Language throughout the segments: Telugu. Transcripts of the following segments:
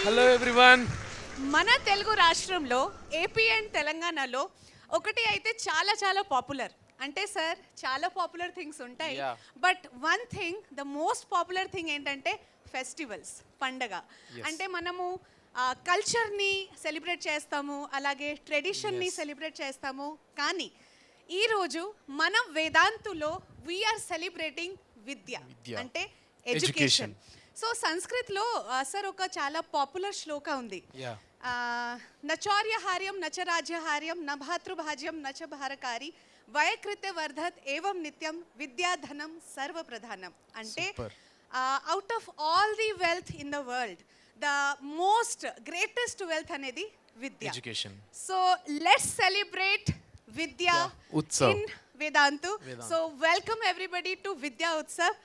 Hello everyone. మన తెలుగు రాష్ట్రంలో ఏపీ అండ్ తెలంగాణలో ఒకటి అయితే చాలా చాలా పాపులర్. అంటే సార్ చాలా పాపులర్ థింగ్స్ ఉంటాయి. Yeah. But one thing, the most popular thing ఏంటంటే ఫెస్టివల్స్, పండగ. Yes. అంటే మనము కల్చర్ని సెలబ్రేట్ చేస్తాము, అలాగే ట్రెడిషన్ని Yes. సెలబ్రేట్ చేస్తాము. కానీ ఈరోజు మనం వేదాంతులో వీఆర్ సెలబ్రేటింగ్ విద్య, విద్య. అంటే Education. ఎడ్యుకేషన్. సో సంస్కృత్లో సార్ ఒక చాలా పాపులర్ శ్లోక ఉంది. యా నచార్యహార్యం నచ రాజ్యహార్యం న భాతృభాజ్యం నచ భారకారి వయకృత్య వర్ధత్ ఏవం నిత్యం విద్యాధనం సర్వప్రధానం. అంటే Super. Out of all the wealth in the world, the most greatest wealth అనేది విద్య. Education. So let's celebrate Vidya Utsav. In Vedantu. Vedanta. So welcome everybody to Vidya Utsav.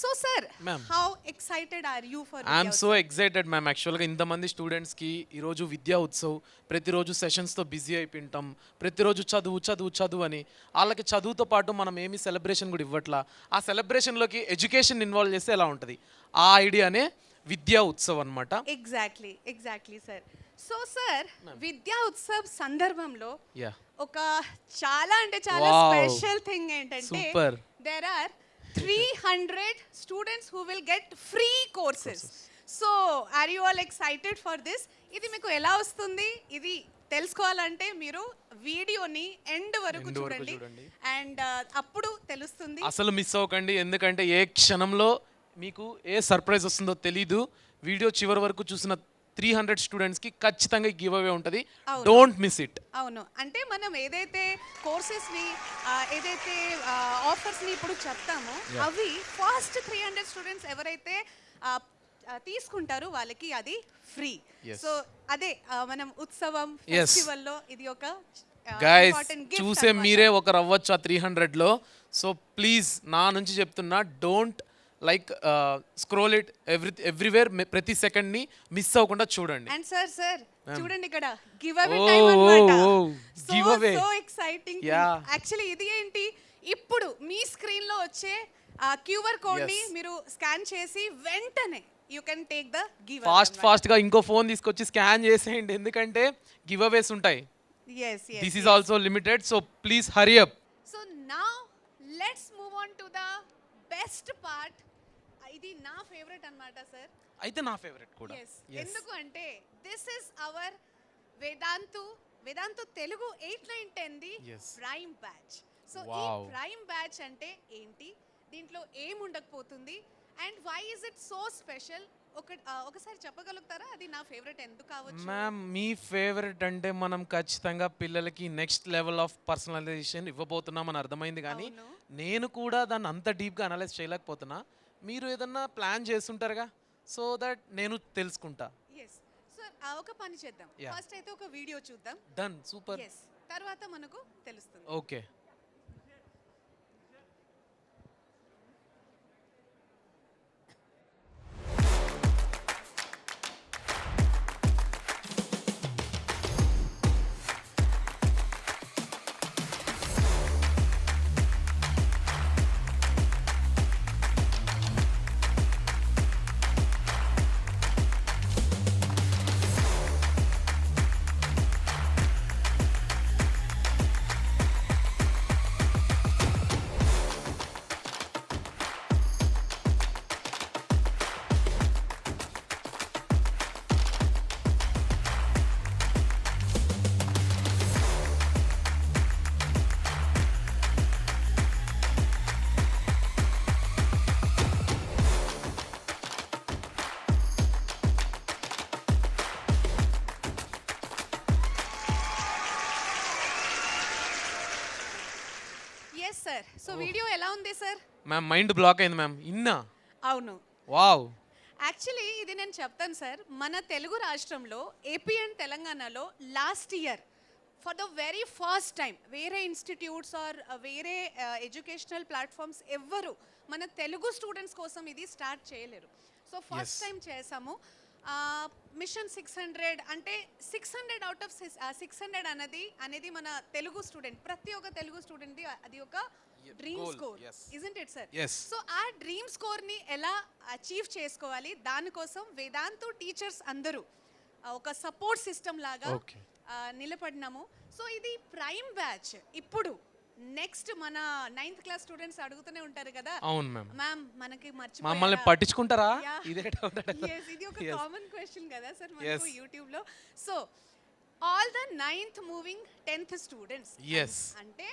So sir, Ma'am. How excited are you for I'm so excited ma'am. యాక్చువల్గా ఇంతమంది స్టూడెంట్స్కి ఈరోజు విద్యా ఉత్సవ్, ప్రతిరోజు సెషన్స్తో బిజీ అయిపోయింటాం, ప్రతిరోజు చదువు చదువు చదువు అని. వాళ్ళకి చదువుతో పాటు మనం ఏమి సెలబ్రేషన్ కూడా ఇవ్వట్లా. ఆ సెలబ్రేషన్లోకి ఎడ్యుకేషన్ ఇన్వాల్వ్ చేస్తే ఎలా ఉంటుంది, ఆ ఐడియానే విద్యా ఉత్సవ్ అనమాట. Exactly sir. సో సార్, విద్యా ఉత్సవ్ సందర్భంలో యా ఒక చాలా అంటే చాలా Wow. స్పెషల్ థింగ్ ఏంటంటే Super. There are 300 students who will get free courses. So are you all excited for this? ఇది మీకు ఎలా వస్తుంది, ఇది తెలుసుకోవాలంటే మీరు వీడియోని ఎండ్ వరకు End వరకు చూడండి. చూడండి. అండ్ అప్పుడు తెలుస్తుంది. అసలు మిస్ అవ్వకండి, ఎందుకంటే ఏ క్షణంలో మీకు ఏ సర్ప్రైజ్ వస్తుందో తెలీదు. వీడియో చివరి వరకు చూసిన 300 స్టూడెంట్స్కి ఖచ్చితంగా గివ్ అవే ఉంటుంది. అవును. Don't miss it. అవును, అంటే మనం ఏదైతే కోర్సెస్ని, ఏదైతే ఆఫర్స్ని ఇప్పుడు చెప్తామో Yeah. అవి ఫస్ట్ 300 స్టూడెంట్స్ ఎవరైతే తీసుకుంటారో వాళ్ళకి అది ఫ్రీ. Yes. సో అదే మనం ఉత్సవం Yes. ఫెస్టివల్లో ఇది ఒక గైస్ important gift చూసే అన్నమాట. మీరే ఒకరు అవ్వచ్చు ఆ 300లో. సో ప్లీజ్ నా నుంచి చెప్తున్నా, don't like scroll it everywhere. ప్రతి సెకండ్ని మిస్ అవ్వకుండా చూడండి. అండ్ సార్ చూడండి ఇక్కడ గివ్ అవే Oh, టైం అన్నమాట. oh, giveaway. So exciting. Yeah. Actually ఇది ఏంటి, ఇప్పుడు మీ స్క్రీన్ లో వచ్చే క్యూఆర్ కోడ్ ని Yes. మీరు స్కాన్ చేసి వెంటనే you can take the give ఫాస్ట్గా ఇంకో ఫోన్ తీసుకొచ్చి స్కాన్ చేసేయండి, ఎందుకంటే గివ్ అవేస్ ఉంటాయి. This is also limited, so please hurry up. So now let's move on to the best part. ఇది నా ఫేవరెట్ అన్నమాట సార్. అయితే నా ఫేవరెట్ కూడా. Yes. Yes. ఎందుకు అంటే this is our Vedantu Telugu 8-9-10 the Yes. Prime batch. So ఈ Wow. ప్రైమ్ బ్యాచ్ అంటే ఏంటి, దీంట్లో ఏం ఉండకపోతుంది, and why is it so special? ఒకసారి చెప్పగలుగుతారా అది నా ఫేవరెట్ ఎందుకు కావచ్చు? మ్యామ్, మీ ఫేవరెట్ అంటే మనం ఖచ్చితంగా పిల్లలకి నెక్స్ట్ లెవెల్ ఆఫ్ పర్సనలైజేషన్ ఇవ్వబోతున్నామని అర్థమైంది. కానీ అవును. నేను కూడా దాన్ని అంత డీప్గా అనలైజ్ చేయలేకపోతున్నా. మీరు ఏదన్నా ప్లాన్ చేస్తుంటారుగా, సో దట్ నేను తెలుసుకుంటా. ఎస్ సార్, ఒక పని చేద్దాం. Yeah. ఫస్ట్ అయితే ఒక వీడియో చూద్దాం. Done, super. ఎస్, తర్వాత మనకు తెలుస్తుంది. Okay. Yes sir. So video ఎలా ఉంది సార్? మ్యామ్ మైండ్ బ్లాక్ అయింది మ్యామ్. ఇన్నా అవును, వావ్. యాక్చువల్లీ ఇది నేను చెప్తాను సార్. మన తెలుగు రాష్ట్రంలో ఏపీ అండ్ తెలంగాణలో last year for the very first time వేరే ఇన్స్టిట్యూట్స్ ఆర్ వేరే ఎడ్యుకేషనల్ ప్లాట్ఫామ్స్ ఎవ్వరు మన తెలుగు స్టూడెంట్స్ కోసం ఇది స్టార్ట్ చేయలేరు. So first Yes. టైం చేసాము. మిషన్ 600 అంటే 600 అవుట్ ఆఫ్ 600 అనేది మన తెలుగు స్టూడెంట్, ప్రతి ఒక్క తెలుగు స్టూడెంట్ది అది ఒక dream goal, score yes. Isn't it sir? Yes. So ఆ డ్రీమ్ స్కోర్ ని ఎలా అచీవ్ చేసుకోవాలి, దానికోసం వేదాంతు టీచర్స్ అందరూ ఒక సపోర్ట్ సిస్టమ్ లాగా Okay. నిలబడినాము. సో ఇది ప్రైమ్ బ్యాచ్. ఇప్పుడు నెక్స్ట్ మన 9th క్లాస్ స్టూడెంట్స్ అడుగుతూనే ఉంటారు కదా, అవును మ్యామ్. మ్యామ్ మనకి మమ్మల్ని మర్చిపోయారా? పట్టించుకుంటారా? Yeah. ఇదే డౌట్. Yes, ఇది ఒక Yes. కామన్ క్వశ్చన్ కదా సార్ మనకు Yes. యూట్యూబ్ లో. So all the 9th moving 10th students, Yes. అంటే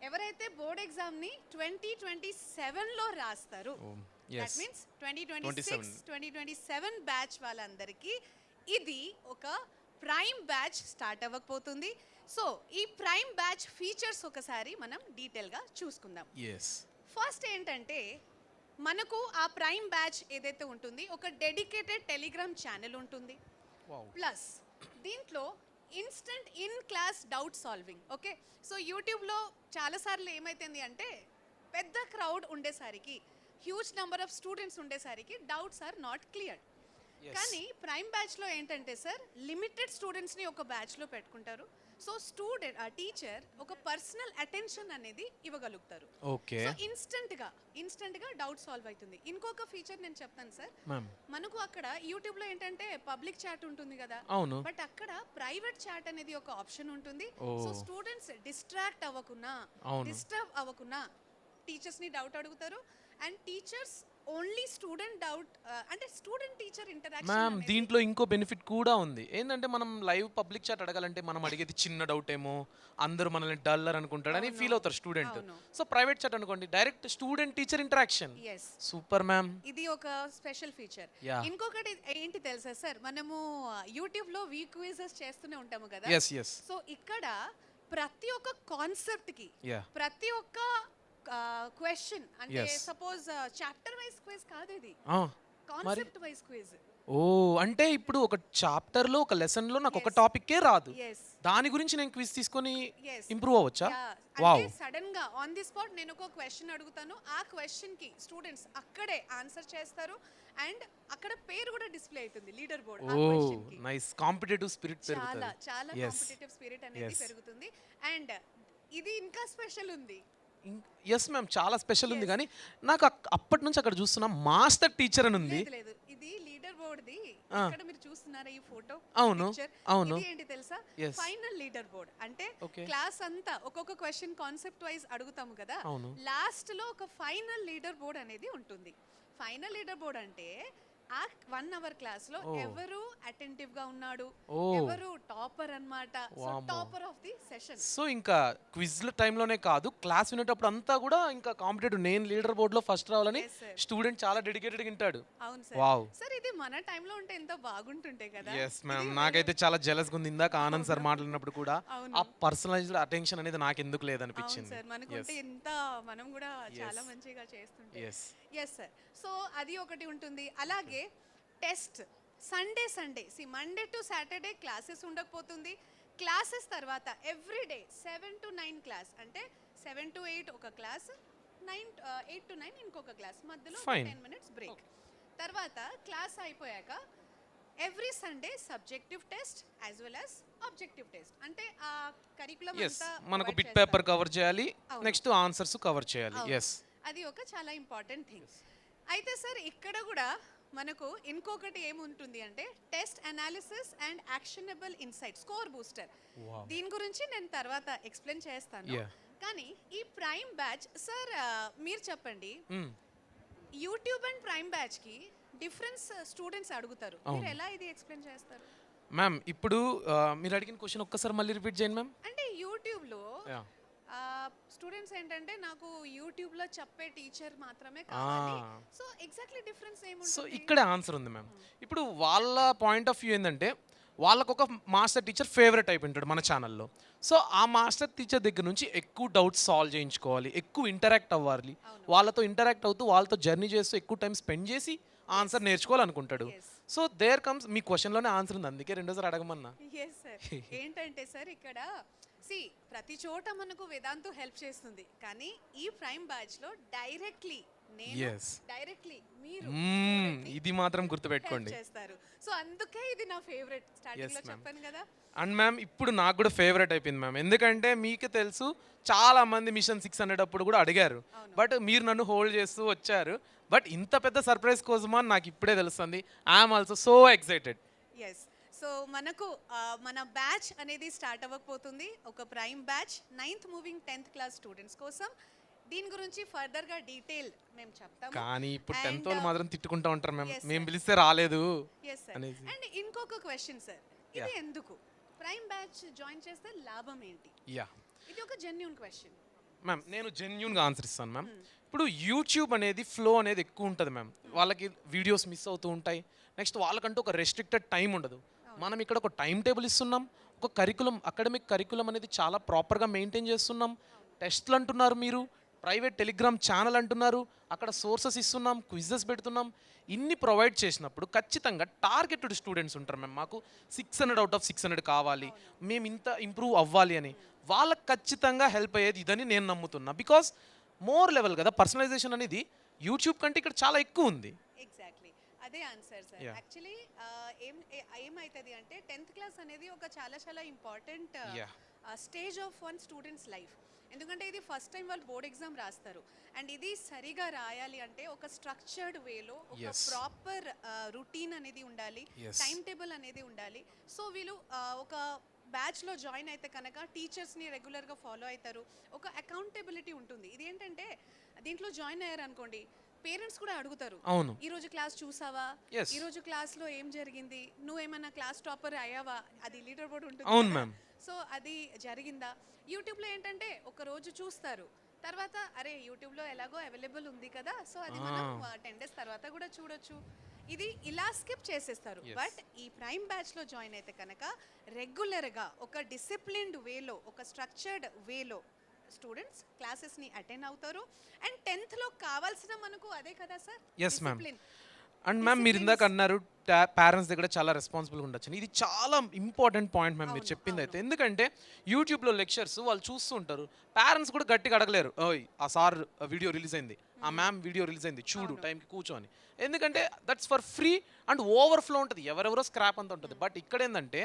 ఎవరైతే బోర్డ్ ఎగ్జామ్ ని 2027 లో రాస్తారు, Yes. దట్ మీన్స్ 2026 2027 బ్యాచ్ వాళ్ళందరికీ ఇది ఒక ప్రైమ్ బ్యాచ్ స్టార్ట్ అవ్వకపోతుంది. సో ఈ ప్రైమ్ బ్యాచ్ ఫీచర్స్ ఒకసారి మనం డీటెయిల్ గా చూసుకుందాం. ఎస్. ఫస్ట్ ఏంటంటే మనకు ఆ ప్రైమ్ బ్యాచ్ ఏదైతే ఉంటుంది, ఒక డెడికేటెడ్ టెలిగ్రామ్ ఛానల్ ఉంటుంది. వావ్. ప్లస్ దీంట్లో instant in class doubt solving. Okay, so యూట్యూబ్లో చాలాసార్లు ఏమైతుంది అంటే పెద్ద క్రౌడ్ ఉండేసరికి, హ్యూజ్ నెంబర్ ఆఫ్ స్టూడెంట్స్ ఉండేసరికి డౌట్స్ ఆర్ నాట్ క్లియర్. కానీ ప్రైమ్ బ్యాచ్లో ఏంటంటే సార్, లిమిటెడ్ స్టూడెంట్స్ని ఒక బ్యాచ్లో పెట్టుకుంటారు. సో స్టూడెంట్ టీచర్ ఒక పర్సనల్ అటెన్షన్ అనేది ఇవ్వగలుగుతారు. ఓకే సో ఇన్స్టెంట్గా డౌట్ సాల్వ్ అవుతుంది. ఇంకొక ఫీచర్ నేను చెప్తాను సార్. మ్యామ్. మనకు అక్కడ యూట్యూబ్ లో ఏంటంటే పబ్లిక్ చాట్ ఉంటుంది కదా, అవును. బట్ అక్కడ ప్రైవేట్ చాట్ అనేది ఒక ఆప్షన్ ఉంటుంది. ఓ. సో స్టూడెంట్స్ డిస్ట్రాక్ట్ అవ్వకున్నా, అవును. డిస్టర్బ్ అవ్వకున్నా టీచర్స్ ని డౌట్ అడుగుతారు. And teachers only student doubt, అంటే స్టూడెంట్ టీచర్ మ్యామ్, ఇంటరాక్షన్. దీంట్లో ఇంకో బెనిఫిట్ కూడా ఉంది. ఏంటంటే మనం లైవ్ పబ్లిక్ చాట్ అడగాలంటే మనం అడిగేది చిన్న డౌట్ ఏమో, అందరూ మనల్ని డల్లర్ అనుకుంటాడని ఫీల్ అవుతారు స్టూడెంట్. అవును. సో ప్రైవేట్ చాట్ అనుకోండి, direct student teacher interaction. Yes, super ma'am. ఇది ఒక స్పెషల్ ఫీచర్. Yeah. ఇంకొకటి ఏంటి తెలుసా సార్, మనము యూట్యూబ్ లో వీక్ క్విజెస్ చేస్తూనే ఉంటాము కదా. Yes yes. సో ఇక్కడ ప్రతి ఒక్క కాన్సెప్ట్ కి, యా. ప్రతి ఒక్క క్వశ్చన్, అంటే Yes. Suppose chapter wise quiz కాదు ఇది, మరి కాన్సెప్ట్ వైస్ క్విజ్. ఓ, అంటే ఇప్పుడు ఒక చాప్టర్ లో ఒక లెసన్ లో నాకు ఒక Yes. టాపిక్కే రాదు, ఎస్ దాని గురించి నేను క్విజ్ తీసుకొని ఎస్, ఇంప్రూవ్ అవ్వచ్చా? వావ్. అంటే సడన్ గా ఆన్ ది స్పాట్ నేను ఒక క్వశ్చన్ అడుగుతాను, ఆ క్వశ్చన్ కి స్టూడెంట్స్ అక్కడే ఆన్సర్ చేస్తారు. అండ్ అక్కడ పేరు కూడా డిస్ప్లే అవుతుంది, లీడర్ బోర్డ్ ఆ ఓ క్వశ్చన్ కి. నైస్, కాంపిటేటివ్ స్పిరిట్ చాలా పెరుగుతుంది. చాలా Yes. కాంపిటేటివ్ స్పిరిట్ అనేది Yes. పెరుగుతుంది. అండ్ ఇది ఇంకా స్పెషల్ ఉంది. ఎస్ మ్యామ్, చాలా స్పెషల్ ఉంది. Yes. కానీ నాకు అప్పటి నుంచి అక్కడ చూస్తున్నా మాస్టర్ టీచర్ అని ఉంది. లేదు లేదు, ఇది లీడర్ బోర్డ్ ది. ఆ. ఇక్కడ మీరు చూస్తున్నారా ఈ ఫోటో? అవును, అవును. ఇది ఏంటి తెలుసా? Yes. Final leader board. అంటే Okay. క్లాస్ అంతా ఒక్కొక్క క్వశ్చన్ కాన్సెప్ట్ వైజ్ అడుగుతాము కదా, అవును. లాస్ట్ లో ఒక ఫైనల్ లీడర్ బోర్డ్ అనేది ఉంటుంది. ఫైనల్ లీడర్ బోర్డ్ అంటే ఆ 1 అవర్ క్లాస్ లో Oh. ఎవరు అటెంటివ్ గా ఉన్నాడు, Oh. ఎవరు టాపర్ అన్నమాట. సో వామ్మో. Topper of the session. So ఇంకా క్విజ్ టైంలోనే కాదు, క్లాస్ వినేటప్పుడు అంతా కూడా ఇంకా కాంపిటేటివ్, నేను లీడర్ బోర్డులో ఫస్ట్ రావాలని Yes, sir. స్టూడెంట్ స్టూడెంట్ చాలా డెడికేటెడ్గా వింటాడు. అవును సార్. వావ్. సార్ ఇది మన టైంలో ఉంటే ఎంత బాగుంటుంటే కదా. ఎస్ మ్యామ్, నాకైతే చాలా జెలస్గా ఉంది. ఇందాక ఆనంద్ సార్ మాట్లాడినప్పుడు కూడా అవును. ఆ పర్సనలైజ్డ్ అటెన్షన్ అనేది నాకు ఎందుకు అవును లేదనిపించింది. సార్, మనకుంటే ఎంత మనం కూడా చాలా మంచిగా చేస్తుంటే. ఎస్. Yes sir. సో అది ఒకటి ఉంటుంది. అలాగే test Sunday Monday to Saturday classes ఉండకపోతుంది. క్లాసెస్ తర్వాత ఎవ్రీ డే 7 to 9 క్లాస్, అంటే 7 to 8 ఒక క్లాస్, 8 to 9 ఇంకొక క్లాస్, మధ్యలో Fine. 10 minutes break. తర్వాత క్లాస్ అయిపోయాక every Sunday subjective test as well as objective test. అంటే ఆ కరికులం ఎస్, అంతా మనకు provide బిట్ పేపర్ చేస్తారు. కవర్ చేయాలి, అవును. నెక్స్ట్ ఆన్సర్స్ కవర్ చేయాలి. అవును. ఎస్. అది ఒక చాలా ఇంపార్టెంట్ థింగ్. అయితే సార్ ఇక్కడ కూడా మనకు ఇంకొకటి ఏముంటుంది అంటే test analysis and actionable insight, score booster. Wow. దీని గురించి నేను తర్వాత ఎక్స్ప్లెయిన్ చేస్తాను. Yeah. కానీ ఈ ప్రైమ్ బ్యాచ్ సార్, మీరు చెప్పండి, మ్మ్. యూట్యూబ్ అండ్ ప్రైమ్ బ్యాచ్ కి డిఫరెన్స్ స్టూడెంట్స్ అడుగుతారు, మీరు అవును. ఎలా ఇది ఎక్స్ప్లెయిన్ చేస్తారు? మ్యామ్, ఇప్పుడు మీరు అడిగిన క్వశ్చన్ ఒక్కసారి మళ్ళీ రిపీట్ చేయండి మ్యామ్. అంటే యూట్యూబ్ లో యా. స్టూడెంట్స్ ఏంటంటే నాకు యూట్యూబ్ లో చెప్పే టీచర్ మాత్రమే కావాలి. సో ఎగ్జాక్ట్లీ డిఫరెన్స్ సో ఏముంటుంది? ఇక్కడే ఆన్సర్ ఉంది మ్యామ్. ఇప్పుడు వాళ్ళ పాయింట్ ఆఫ్ వ్యూ ఏంటంటే వాళ్ళకు ఒక మాస్టర్ టీచర్ ఫేవరెట్ అయిపోయింటాడు మన ఛానల్లో. సో ఆ మాస్టర్ టీచర్ దగ్గర నుంచి ఎక్కువ డౌట్స్ సాల్వ్ చేయించుకోవాలి, ఎక్కువ ఇంటరాక్ట్ అవ్వాలి, వాళ్ళతో ఇంటరాక్ట్ అవుతూ వాళ్ళతో జర్నీ చేస్తూ ఎక్కువ టైం స్పెండ్ చేసి ఆన్సర్ నేర్చుకోవాలనుకుంటాడు. Yes. సో దేర్ కమ్స్, మీ క్వశ్చన్లోనే ఆన్సర్ ఉంది, అందుకే రెండోసారి అడగమన్నా. Yes sir. ఏంటంటే సార్ ఇక్కడ సి ప్రతి చోట మనకు వేదాంతు హెల్ప్ చేస్తుంది కానీ ఈ ప్రైమ్ బ్యాచ్ లో డైరెక్ట్లీ నేను Yes. డైరెక్ట్లీ మీరు ఇది మాత్రం గుర్తుపెట్టుకోండి. help చేస్తారు. సో అందుకే ఇది నా ఫేవరెట్ స్టార్టింగ్ Yes, లో ma'am. చెప్పాను కదా. అండ్ మ్యామ్ ఇప్పుడు నాకు కూడా ఫేవరెట్ అయిపోయింది మ్యామ్, ఎందుకంటే మీకు తెలుసు చాలా మంది మిషన్ 600 అప్పుడు కూడా అడిగారు, బట్ మీరు నన్ను హోల్డ్ చేస్తూ వచ్చారు. బట్ ఇంత పెద్ద సర్ప్రైజ్ కోసమా అని నాకు ఇప్పుడే తెలుస్తుంది. I'm also so excited. Yes, so మనకు మన బ్యాచ్ అనేది స్టార్ట్ అవ్వకపోతుంది, ఒక prime batch 9th moving 10th class students కోసం. దీని గురించి ఫర్దర్ గా డీటెయిల్ మేము చెప్తాము. కానీ ఇప్పుడు And, 10th వాళ్ళు మాత్రం తిట్టుకుంటా ఉంటారు మ్యామ్, yes, మేము sir. పిలిస్తే రాలేదు ఎస్ సార్. అనేసి. అండ్ ఇంకొక క్వశ్చన్ సార్, ఇది ఎందుకు ప్రైమ్ బ్యాచ్ జాయిన్ చేస్తే లాభం ఏంటి? యా ఇది ఒక జెన్యూన్ క్వశ్చన్. మ్యామ్ నేను జెన్యున్గా ఆన్సర్ ఇస్తాను మ్యామ్. ఇప్పుడు యూట్యూబ్ అనేది ఫ్లో అనేది ఎక్కువ ఉంటుంది మ్యామ్, వాళ్ళకి వీడియోస్ మిస్ అవుతూ ఉంటాయి. నెక్స్ట్ వాళ్ళకంటూ ఒక రెస్ట్రిక్టెడ్ టైం ఉండదు. మనం ఇక్కడ ఒక టైం టేబుల్ ఇస్తున్నాం, ఒక కరికులం, అకాడమిక్ కరికులం అనేది చాలా ప్రాపర్గా మెయింటైన్ చేస్తున్నాం. టెస్ట్లు అంటున్నారు మీరు, ప్రైవేట్ టెలిగ్రామ్ ఛానల్ అంటున్నారు, అక్కడ సోర్సెస్ ఇస్తున్నాం, క్విజెస్ పెడుతున్నాం. ఇన్ని ప్రొవైడ్ చేసినప్పుడు ఖచ్చితంగా టార్గెటెడ్ స్టూడెంట్స్ ఉంటారు మ్యామ్. మాకు 600 అవుట్ ఆఫ్ 600 కావాలి, మేము ఇంత ఇంప్రూవ్ అవ్వాలి అని, వాళ్ళకి ఖచ్చితంగా హెల్ప్ అయ్యేది ఇదని నేను నమ్ముతున్నా. బికాస్ మోర్ లెవెల్ కదా, పర్సనలైజేషన్ అనేది యూట్యూబ్ కంటే ఇక్కడ చాలా ఎక్కువ ఉంది. ఎగ్జాక్ట్లీ అదే ఆన్సర్ సార్. Yeah. యాక్చువల్లీ ఏమవుతుంది అంటే 10th క్లాస్ అనేది ఒక చాలా చాలా important Yeah. Stage of one students life. ఎందుకంటే ఇది ఫస్ట్ టైం వాళ్ళు బోర్డ్ ఎగ్జామ్ రాస్తారు. అండ్ ఇది సరిగా రాయాలి అంటే ఒక స్ట్రక్చర్డ్ వేలో ఒక Yes. ప్రాపర్ రొటీన్ అనేది ఉండాలి, Yes. టైం టేబుల్ అనేది ఉండాలి. సో వీళ్ళు ఒక బ్యాచ్లో జాయిన్ అయితే కనుక టీచర్స్ని రెగ్యులర్గా ఫాలో అవుతారు, ఒక అకౌంటబిలిటీ ఉంటుంది. ఇది ఏంటంటే దీంట్లో జాయిన్ అయ్యారు అనుకోండి, పేరెంట్స్ కూడా అడుగుతారు, అవును. ఈ రోజు క్లాస్ చూసావా, Yes. ఈ రోజు క్లాస్లో ఏం జరిగింది, నువ్వేమన్నా క్లాస్ టాపర్ అయ్యావా, అది లీడర్ బోర్డ్ ఉంటుంది అవును కదా. మ్యామ్. సో అది జరిగిందా. యూట్యూబ్లో ఏంటంటే ఒక రోజు చూస్తారు, తర్వాత అరే యూట్యూబ్లో ఎలాగో అవైలబుల్ ఉంది కదా, సో అది మనం 10 days తర్వాత కూడా చూడొచ్చు. ఇది ఇలా స్కిప్ చేసేస్తారు. Yes. బట్ ఈ ప్రైమ్ బ్యాచ్లో జాయిన్ అయితే కనుక రెగ్యులర్గా ఒక డిసిప్లిన్డ్ వేలో, ఒక స్ట్రక్చర్డ్ వేలో స్టూడెంట్స్ క్లాసెస్ని అటెండ్ అవుతారు. అండ్ 10th లో కావాల్సిన మనకు అదే కదా sir, Yes, ma'am. Discipline. And ma'am మీరు ఇందాక అన్నారు పేరెంట్స్ దగ్గర చాలా రెస్పాన్సిబుల్గా ఉండొచ్చు. ఇది చాలా ఇంపార్టెంట్ పాయింట్ మ్యామ్ మీరు చెప్పింది అయితే. ఎందుకంటే యూట్యూబ్లో లెక్చర్స్ వాళ్ళు చూస్తూ ఉంటారు, పేరెంట్స్ కూడా గట్టిగా అడగలేరు, ఓయ్ ఆ సార్ వీడియో రిలీజ్ అయింది, ఆ మ్యామ్ వీడియో రిలీజ్ అయింది చూడు టైంకి కూర్చొని. ఎందుకంటే that's for free and overflow ఉంటుంది, ఎవరెవరో స్క్రాప్ అంత ఉంటుంది. బట్ ఇక్కడ ఏంటంటే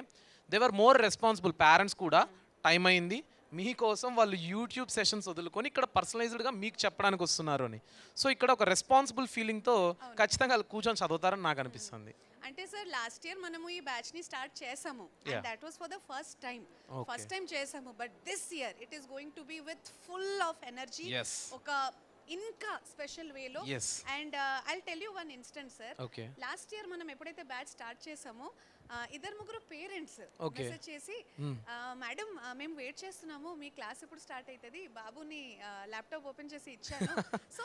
దేవర్ మోర్ రెస్పాన్సిబుల్, పేరెంట్స్ కూడా టైం అయింది మీకోసం, వాళ్ళు యూట్యూబ్ సెషన్స్ వదులుకొని ఇక్కడ పర్సనలైజ్డ్గా మీకు చెప్పడానికి వస్తున్నారు అని. సో ఇక్కడ ఒక రెస్పాన్సిబుల్ ఫీలింగ్తో ఖచ్చితంగా వాళ్ళు కూర్చొని చదువుతారని నాకు అనిపిస్తుంది. అంటే సార్ లాస్ట్ ఇయర్ మనము ఈ బ్యాచ్ ని స్టార్ట్ చేసాము, Yeah. And that was for the first time. Okay. First time చేసాము, but this year it is going to be with full of energy, Yes. ఒక ఇంకా స్పెషల్ వేలో. Yes. And I'll tell you one instant sir. Okay. Last year మనం ఎప్పుడైతే బ్యాచ్ స్టార్ట్ చేసామో ఇద్దరు ముగ్గురు పేరెంట్స్ Okay. మెసేజ్ చేసి, మేడం మేము వెయిట్ చేస్తున్నాము, మీ క్లాస్ ఎప్పుడు స్టార్ట్ అవుతుంది, బాబుని ల్యాప్టాప్ ఓపెన్ చేసి ఇచ్చాను. సో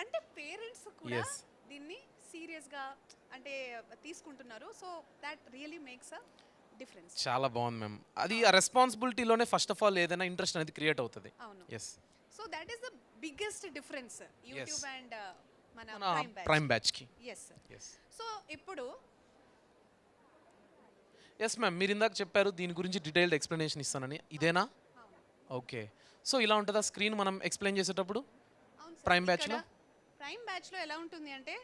అంటే పేరెంట్స్ కూడా Yes. దీన్ని సీరియస్గా అంటే తీసుకుంటున్నారు. So that really makes a difference. చాలా బాగుంది మ్యామ్. అది ఆ రెస్పాన్సిబిలిటీలోనే ఫస్ట్ ఆఫ్ ఆల్ ఏదైనా ఇంట్రెస్ట్ అనేది క్రియేట్ అవుతుంది. అవును. Yes, so that is the biggest difference YouTube and మన ప్రైమ్ బ్యాచ్కి. Yes sir. ఎస్ సో ఇప్పుడు ఎస్ మ్యామ్, మీరు ఇందాక చెప్పారు దీని గురించి డీటెయిల్డ్ ఎక్స్ప్లెనేషన్ ఇస్తానని, ఇదేనా? ఓకే. సో ఇలా ఉంటుందా స్క్రీన్ మనం ఎక్స్ప్లెయిన్ చేసేటప్పుడు అవును సార్, ప్రైమ్ బ్యాచ్లో? ప్రైమ్ బ్యాచ్లో ఎలా ఉంటుంది అంటే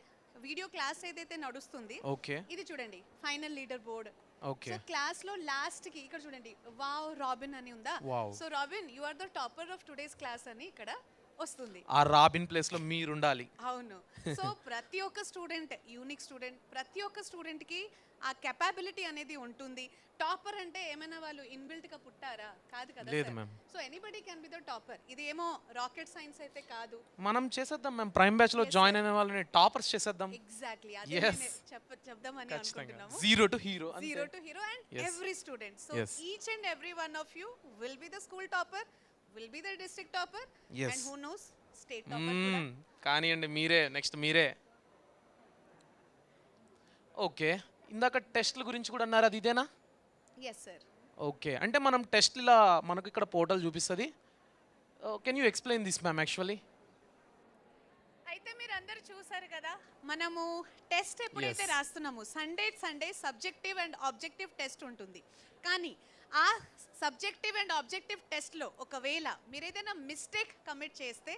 వీడియో క్లాస్ ఏదైతే నడుస్తుంది, ఓకే. ఇది చూడండి final leader board. Okay. So class లో లాస్ట్ కి ఇక్కడ చూడండి వావ్ రాబిన్ అని ఉందా. Wow. So Robin you are the topper of today's class అని ఇక్కడ వస్తుంది. ఆ రాబిన్ ప్లేస్లో మీరు ఉండాలి. అవును. సో ప్రతి ఒక్క స్టూడెంట్ యూనిక్ స్టూడెంట్, ప్రతి ఒక్క స్టూడెంట్ కి ఆ కెపాబిలిటీ అనేది ఉంటుంది. టాపర్ అంటే ఏమైనా వాళ్ళు ఇన్బిల్ట్ గా పుట్టారా? కాదు కదా. లేదు ma'am. So anybody can be the topper. ఇది ఏమో రాకెట్ సైన్స్ అయితే కాదు. మనం చేసేద్దాం మ్యామ్, ప్రైమ్ బ్యాచ్లో జాయిన్ అయిన వాళ్ళని టాపర్స్ చేసేద్దాం. ఎగ్జాక్ట్లీ అదే Yes. చెప్దామని ఖచ్చితంగా అనుకుంటున్నాము. Zero to hero. Zero to hero and Yes. every student. So Yes. each and every one of you will be the school topper, will be the district topper, Yes. and who knows, state topper kuda. కానివ్వండి, మీరే నెక్స్ట్ మీరే. ఓకే, ఇందాక టెస్ట్ల గురించి కూడా అన్నారు, అది ఇదేనా? Yes sir. ఓకే, అంటే మనం టెస్ట్ ఇలా మనకు ఇక్కడ పోర్టల్ చూపిస్తుంది. Can you explain this ma'am actually? I అయితే మీరు అందరు చూసారు కదా మనము టెస్ట్ ఎప్పుడైతే Yes. రాస్తున్నామో Sunday subjective and objective test ఉంటుంది. కానీ ఆ సబ్జెక్టివ్ అండ్ ఆబ్జెక్టివ్ టెస్ట్లో ఒకవేళ మీరు ఏదైనా మిస్టేక్ కమిట్ చేస్తే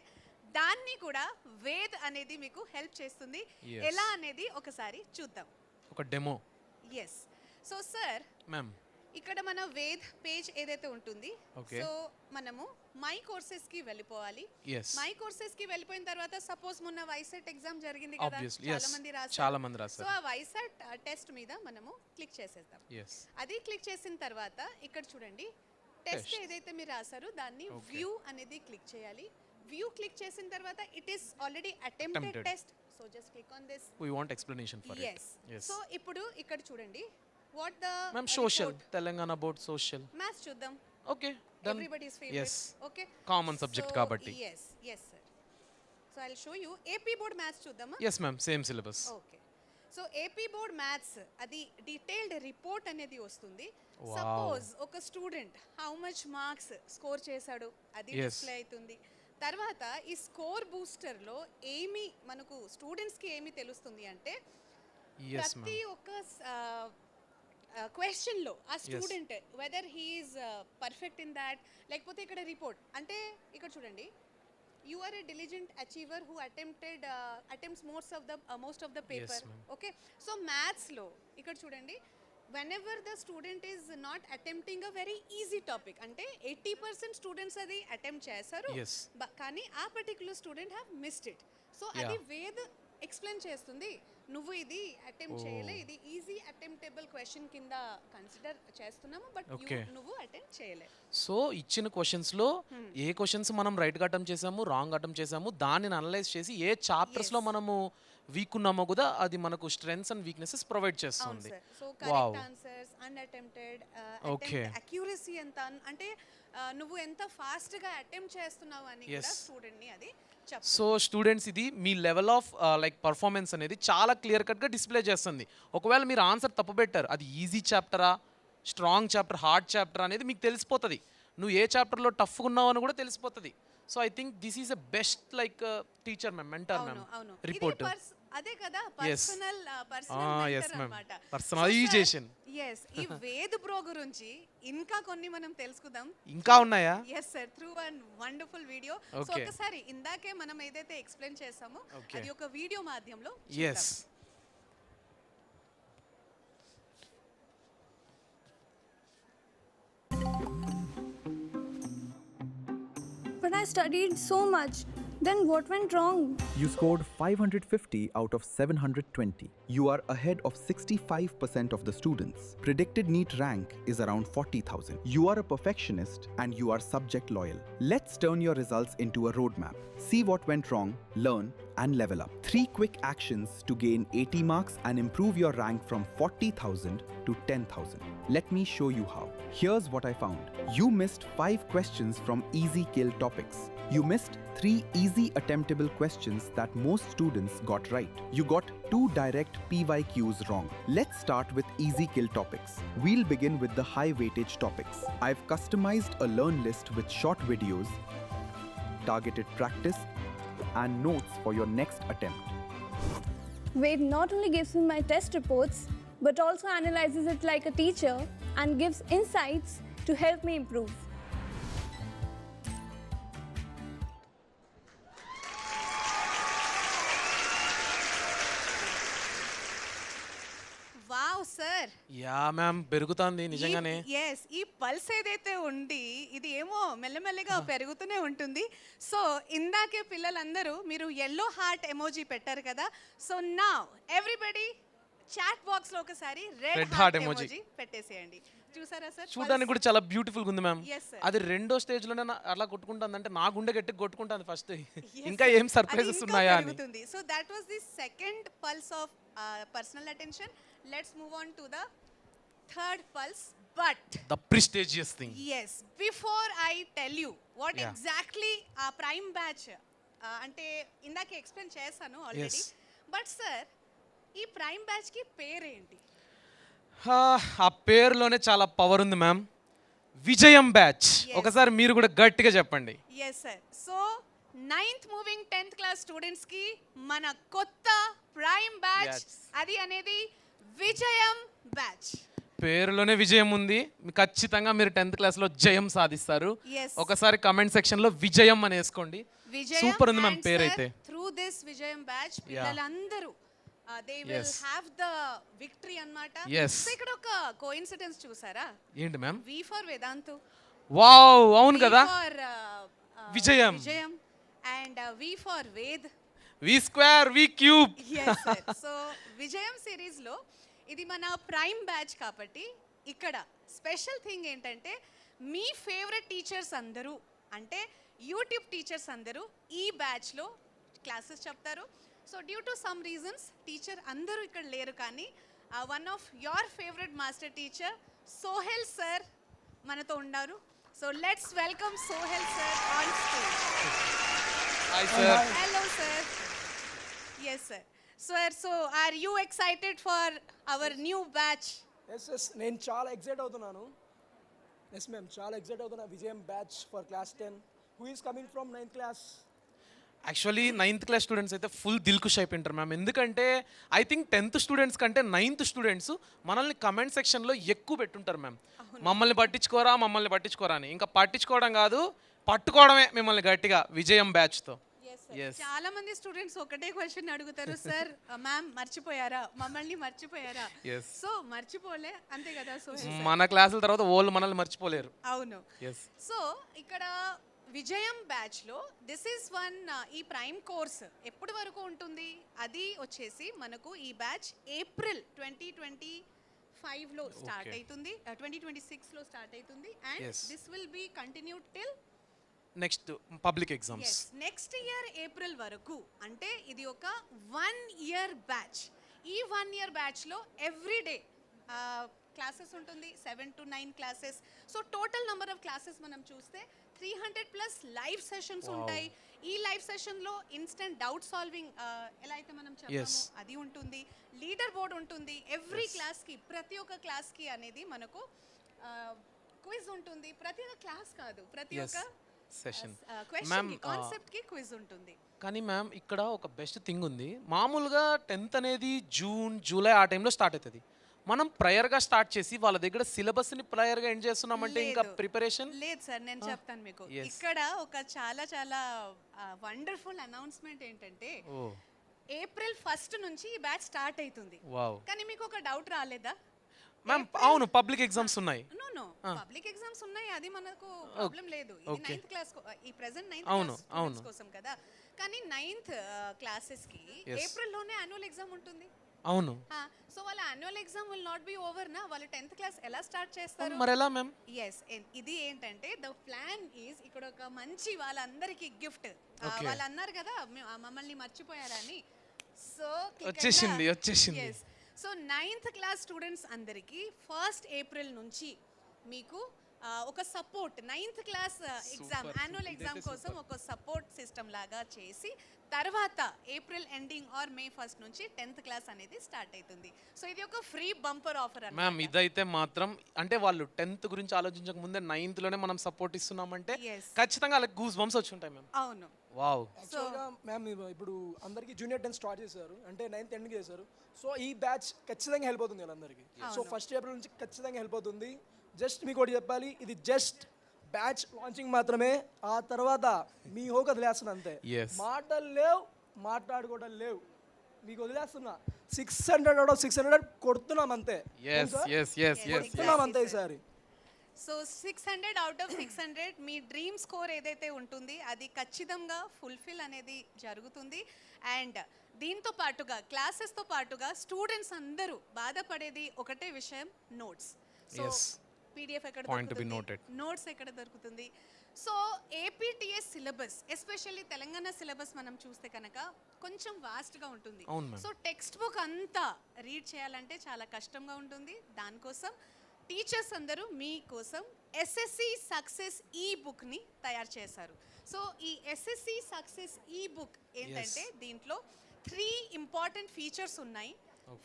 దాన్ని కూడా వేద్ అనేది మీకు హెల్ప్ చేస్తుంది. Yes. ఎలా అనేది ఒకసారి చూద్దాం. ఒక demo yes. So sir ma'am. ఇక్కడ మన వేద్ పేజ్ ఏదైతే ఉంటుంది, Okay. సో మనము మై కోర్సెస్ కి వెళ్ళిపోవాలి. ఎస్ మై కోర్సెస్ కి వెళ్ళిపోయిన తర్వాత సపోజ్ మొన్న వైసెట్ ఎగ్జామ్ జరిగింది కదా, ఆబ్వియస్లీ చాలా ఎస్ మంది రాశారు. చాలా మంది సో రాస్తారు. ఆ వైసెట్ టెస్ట్ మీద మనము క్లిక్ చేసేద్దాం. ఎస్ అది క్లిక్ చేసిన తర్వాత ఇక్కడ చూడండి టెస్ట్ Test. ఏదైతే మీరు రాశారో దాన్ని Okay. వ్యూ అనేది క్లిక్ చేయాలి. వ్యూ క్లిక్ చేసిన తర్వాత it is already attempted Attempted. Test. So just click on this. We want explanation for it. Yes. Yes so ఇప్పుడు ఇక్కడ చూడండి what the ma'am social Telangana about social. Maths చూద్దాం. Okay done. Everybody's favorite. Yes. Okay. Common subject కాబట్టి. Yes, yes sir. So I'll show you AP board maths చూద్దామా? Yes ma'am same syllabus. Okay. So AP board maths అది డీటెయిల్డ్ రిపోర్ట్ అనేది వస్తుంది. Wow. సపోజ్ ఒక student how much marks score చేశాడు అది Yes. డిస్ప్లే అవుతుంది. తర్వాత ఈ స్కోర్ బూస్టర్ లో ఏమి మనకు స్టూడెంట్స్ కి ఏమి తెలుస్తుంది అంటే ఎస్ ప్రతి మ్యామ్. ఒక్క క్వశ్చన్ లో ఆ student whether he's perfect in that, లేకపోతే ఇక్కడ రిపోర్ట్ అంటే ఇక్కడ చూడండి you are a diligent achiever who attempts most of the paper. ma'am. Okay. So maths లో ఇక్కడ చూడండి whenever the student is not attempting a very easy topic అంటే 80% స్టూడెంట్స్ అది అటెంప్ట్ చేశారు. Yes. కానీ ఆ particular student have missed it. So Yeah. అది వేద్ ఎక్స్ప్లెయిన్ చేస్తుంది, నువ్వు ఇది అటెంప్ట్ Oh. చేయలే, ఇది ఈజీ అటెంప్టబుల్ క్వశ్చన్ కింద కన్సిడర్ చేస్తున్నాము, బట్ Okay. నువ్వు అటెంప్ట్ చేయలే. సో ఇచ్చిన క్వశ్చన్స్లో ఏ క్వశ్చన్స్ మనం రైట్గా అటెంప్ట్ చేసాము రాంగ్ అటెంప్ట్ చేసాము దానిని అనలైజ్ చేసి ఏ చాప్టర్స్లో Yes. మనము వీక్ ఉన్నామో కూడా అది మనకు స్ట్రెంగ్స్ అండ్ వీక్నెసెస్ ప్రొవైడ్ అవును చేస్తుంది. Sir. So Wow. Correct answers, unattempted, Okay. Accuracy ఎంత అంటే నువ్వు ఎంత ఫాస్ట్ గా అటెంప్ట్ చేస్తున్నావు అని కూడా Yes. స్టూడెంట్ ని అది చెప్తుంది. సో స్టూడెంట్స్ ఇది మీ లెవెల్ ఆఫ్ లైక్ పర్ఫార్మెన్స్ అనేది చాలా క్లియర్ కట్గా డిస్ప్లే చేస్తుంది. ఒకవేళ మీరు ఆన్సర్ తప్పు పెట్టారు అది ఈజీ చాప్టరా స్ట్రాంగ్ చాప్టర్ హార్డ్ చాప్టర్ అనేది మీకు తెలిసిపోతుంది. నువ్వు ఏ చాప్టర్లో టఫ్గా ఉన్నావు అని కూడా తెలిసిపోతుంది. So I think this is a best like teacher ma'am mentor అవును, మ్యామ్ అవును. రిపోర్ట్. అదే కదా Yes. Personal yes mentor ma'am. అన్నమాట. Personalization. yes ఈ వేద్ ప్రో గురించి ఇంకా కొన్ని మనం తెలుసుకుందాం. ఇంకా ఉన్నాయా? Yes sir, through one wonderful video. So Okay. ఒకసారి ఇందాకే మనం ఏదైతే ఎక్స్ప్లెయిన్ చేసామో Okay. అది ఒక వీడియో మాధ్యమంలో yes. But I studied so much. Then what went wrong? You scored 550 out of 720. You are ahead of 65% of the students. Predicted NEET rank is around 40,000. You are a perfectionist and you are subject loyal. Let's turn your results into a roadmap. See what went wrong, learn, and level up. 3 quick actions to gain 80 marks and improve your rank from 40,000 to 10,000. Let me show you how. Here's what I found. You missed 5 questions from easy kill topics. You missed 3 easy attemptable questions that most students got right. You got 2 direct PYQs wrong. Let's start with easy kill topics. We'll begin with the high weightage topics. I've customized a learn list with short videos, targeted practice, and notes for your next attempt. Wade not only gives me my test reports, but also analyzes it like a teacher and gives insights to help me improve. Wow sir. Yeah ma'am పెరుగుతుంది నిజంగానే. ఎస్, ఈ పల్స్ ఏదైతే ఉంది ఇది ఏమో మెల్లమెల్లగా పెరుగుతూనే ఉంటుంది. సో ఇందాకే పిల్లలందరూ మీరు ఎల్లో హార్ట్ ఎమోజీ పెట్టారు కదా. So now everybody chat box లో ఒకసారి Red red heart heart emoji. Emoji పెట్టేసేయండి. చూసారా సార్? చూడడానికి కూడా చాలా బ్యూటిఫుల్ ఉంది మ్యామ్. Yes, sir. అది రెండో స్టేజ్ లోనే అలా కొట్టుకుంటుంది అంటే నా గుండె గట్టి కొట్టుకుంటుంది ఫస్ట్. ఇంకా ఏం సర్ప్రైజెస్ ఉన్నాయా అని. So that was the second pulse of personal attention. Let's move on to the third pulse. But the prestigious thing. Yes, before I tell you what Yeah. Exactly ఆ ప్రైమ్ బ్యాచ్ అంటే ఇందాక ఎక్స్ప్లెయిన్ చేశాను ఆల్రెడీ. Yes. బట్ సార్ ఈ ప్రైమ్ బ్యాచ్ కి పేరేంటి? ఆ పేరులోనే చాలా పవర్ ఉంది మ్యామ్. విజయం బ్యాచ్. Yes. ఒకసారి మీరు కూడా గట్టిగా చెప్పండి. Yes sir. So 9th moving 10th class students కి మన కొత్త ప్రైమ్ బ్యాచ్, Yes. అది అనేది విజయం బ్యాచ్. పేరులోనే విజయం ఉంది. ఖచ్చితంగా మీరు 10th క్లాస్లో జయం సాధిస్తారు. Yes. ఒకసారి కమెంట్ సెక్షన్లో విజయం అని వేసుకోండి. సూపర్ ఉంది మ్యామ్ పేరైతే. త్రూ దిస్ విజయం బ్యాచ్ పిల్లలందరూ they will Yes. Have the victory అన్నమాట. Yes. సో ఇక్కడ ఒక కోఇన్సిడెన్స్ చూసారా? ఏంటి ma'am? V for Vedantu, wow, అవును కదా. Vijayam. Vijayam and V for Ved, V square V cube. So Vijayam series లో ఇది మన ప్రైమ్ బ్యాచ్ కాబట్టి ఇక్కడ స్పెషల్ థింగ్ ఏంటంటే మీ ఫేవరెట్ టీచర్స్ అందరూ, అంటే యూట్యూబ్ టీచర్స్ అందరూ ఈ బ్యాచ్లో క్లాసెస్ చెప్తారు. So due to some reasons teacher అందరూ ఇక్కడ లేరు, కానీ one of your favourite master teacher Sohel sir మనతో ఉన్నారు. So let's welcome Sohel sir on stage. Hi sir. Hello, sir. Yes, sir. Sir, so are you excited for our new batch? Yes నేను చాలా ఎక్సైట్ అవుతున్నాను. ఎస్ మ్యామ్, చాలా ఎక్సైట్ అవుతున్నా. విజయం batch for class 10. Who is coming from 9th class? Actually 9th class students అయితే ఫుల్ దిల్కుష్ అయిపోయింటారు మ్యామ్. ఎందుకంటే ఐ థింక్ 10th స్టూడెంట్స్ కంటే 9th స్టూడెంట్స్ మనల్ని కమెంట్ సెక్షన్లో ఎక్కువ పెట్టుంటారు మ్యామ్. మమ్మల్ని పట్టించుకోరా అని. ఇంకా పట్టించుకోవడం కాదు, పట్టుకోవడమే మిమ్మల్ని గట్టిగా విజయం బ్యాచ్తో. Yes. చాలా మంది స్టూడెంట్స్ ఒకటే క్వశ్చన్ అడుగుతారు, సార్ మ్యామ్ మర్చిపోయారా, మమ్మల్ని మర్చిపోయారా? Yes. సో మర్చిపోలే, అంతే కదా? సో మన క్లాసుల తర్వాత వాళ్ళు మనల్ని మర్చిపోలేరు. అవును. ఎస్. సో ఇక్కడ విజయం బ్యాచ్ లో దిస్ ఈస్ వన్, ఈ ప్రైమ్ కోర్స్ ఎప్పటి వరకు ఉంటుంది? అది వచ్చేసి మనకు ఈ బ్యాచ్ ఏప్రిల్ 2025 లో స్టార్ట్ Okay. అవుతుంది, 2026 లో స్టార్ట్ అవుతుంది. And Yes. This will be continued till next public exams. Next year April వరకు. అంటే ఇది ఒక 1 ఇయర్ బ్యాచ్. ఈ 1 ఇయర్ బ్యాచ్లో ఎవ్రీ డే క్లాసెస్ ఉంటుంది, 7 to 9 classes. So total number of classes మనం చూస్తే 300+ లైవ్ సెషన్స్ ఉంటాయి. ఈ లైవ్ సెషన్లో ఇన్స్టెంట్ డౌట్ సాల్వింగ్ ఎలా అయితే మనం Yes. చెప్తామో అది ఉంటుంది. లీడర్ బోర్డ్ ఉంటుంది. ఎవ్రీ క్లాస్కి, ప్రతి ఒక్క క్లాస్కి అనేది మనకు క్విజ్ ఉంటుంది. ప్రతి ఒక్క క్లాస్ కాదు, ప్రతి Yes. ఒక్క సెషన్. క్వశ్చన్ కి, కాన్సెప్ట్ కి క్విజ్ ఉంటుంది. కానీ మ్యామ్ ఇక్కడ ఒక బెస్ట్ థింగ్ ఉంది. మామూలుగా 10th అనేది జూన్ జూలై ఆ టైంలో స్టార్ట్ అవుతుంది. మనం ప్రయర్గా స్టార్ట్ చేసి వాళ్ళ దగ్గర సిలబస్ని ప్రయర్గా ఎండ్ చేస్తున్నామంటే ఇంకా లేదు. ప్రిపరేషన్ లేదు సార్, నేను చెప్తాను మీకు. Yes. ఇక్కడ ఒక చాలా చాలా వండర్ఫుల్ అనౌన్స్మెంట్ ఏంటంటే ఓ ఏప్రిల్ 1 నుంచి ఈ బ్యాచ్ స్టార్ట్ అవుతుంది. వావ్. కానీ మీకు ఒక డౌట్ రాలేదా? మ్యామ్ అవును, పబ్లిక్ ఎగ్జామ్స్ ఉన్నాయి. నో పబ్లిక్ ఎగ్జామ్స్ ఉన్నాయి, అది మనకు ప్రాబ్లం లేదు. ఇది Okay. 9th క్లాస్, ఈ ప్రెసెంట్ 9th అవును, క్లాస్ అవును. కోసం కదా. కానీ 9th క్లాసెస్ కి Yes. ఏప్రిల్ లోనే యాన్యువల్ ఎగ్జామ్ ఉంటుంది. అవును. సో వాళ్ళ annual exam will not be over నా. వాళ్ళు 10th క్లాస్ ఎలా స్టార్ట్ చేస్తారు? మరి ఎలా మ్యామ్? ఎస్, ఇది ఏంటంటే ద ప్లాన్ ఈజ్ ఇక్కడ ఒక మంచి వాళ్ళందరికీ గిఫ్ట్. Okay. వాళ్ళు అన్నారు కదా మమ్మల్ని మర్చిపోయారా అని. సో వచ్చేసింది. సో 9th క్లాస్ స్టూడెంట్స్ అందరికీ 1st ఏప్రిల్ నుంచి మీకు ఒక support 9th class exam, annual exam కోసం ఒక సపోర్ట్ సిస్టమ్ లాగా చేసి తర్వాత ఏప్రిల్ ఎండింగ్ ఆర్ మే 1 నుంచి 10th క్లాస్ అనేది స్టార్ట్ అవుతుంది. సో ఇది ఒక ఫ్రీ బంపర్ ఆఫర్ మ్యామ్ అన్నమాట. ఇదైతే మాత్రం అంటే వాళ్ళు 10th గురించి ఆలోచించక ముందే 9th లోనే మనం సపోర్ట్ ఇస్తున్నామంటే Yes. ఖచ్చితంగా వాళ్ళకి గూస్ బంప్స్ వచ్చి ఉంటాయి మ్యామ్. అవును. వావ్. యాక్చువల్గా మ్యామ్ ఇప్పుడు అందరికీ జూనియర్ 10 స్టార్ట్ చేశారు, అంటే 9th ఎండ్ చేశారు. సో ఈ బ్యాచ్ ఖచ్చితంగా హెల్ప్ అవుతుంది వాళ్ళందరికీ. సో 1st ఏప్రిల్ నుంచి ఖచ్చితంగా హెల్ప్ అవుతుంది. జస్ట్ మీకు ఒకటి చెప్పాలి, ఇది జస్ట్ బ్యాచ్ లాంచింగ్ మాత్రమే. ఆ తర్వాత మీ హోకి వదిలేస్తున్నా అంతే. Yes. మాటలు లేవు, మాట్లాడుకోవడం లేవు, మీకు వదిలేస్తున్నా. 600 out of 600 కొడుతున్నాం అంతే. కొడుతున్నాం అంతే ఈసారి. So 600 out of 600 me dream score ఏదైతే ఉంటుంది అది ఖచ్చితంగా ఫుల్ఫిల్ అనేది జరుగుతుంది. అండ్ దీంతో పాటుగా క్లాసెస్తో పాటుగా స్టూడెంట్స్ అందరూ బాధపడేది ఒకటే విషయం, నోట్స్. So Yes. పీడిఎఫ్ ఎక్కడ Point to be దొరుకుతుంది, noted. నోట్స్ ఎక్కడ దొరుకుతుంది? So APTS syllabus, especially Telangana syllabus మనం చూస్తే కనుక కొంచెం వాస్ట్గా ఉంటుంది. అవును ma'am. సో టెక్స్ట్ బుక్ అంతా రీడ్ చేయాలంటే చాలా కష్టంగా ఉంటుంది. దానికోసం టీచర్స్ అందరూ మీకోసం ఎస్ఎస్సి సక్సెస్ ఈ బుక్ని తయారు చేశారు. సో ఈ ఎస్ఎస్సి సక్సెస్ ఈ బుక్ ఏంటంటే దీంట్లో 3 ఇంపార్టెంట్ ఫీచర్స్ ఉన్నాయి.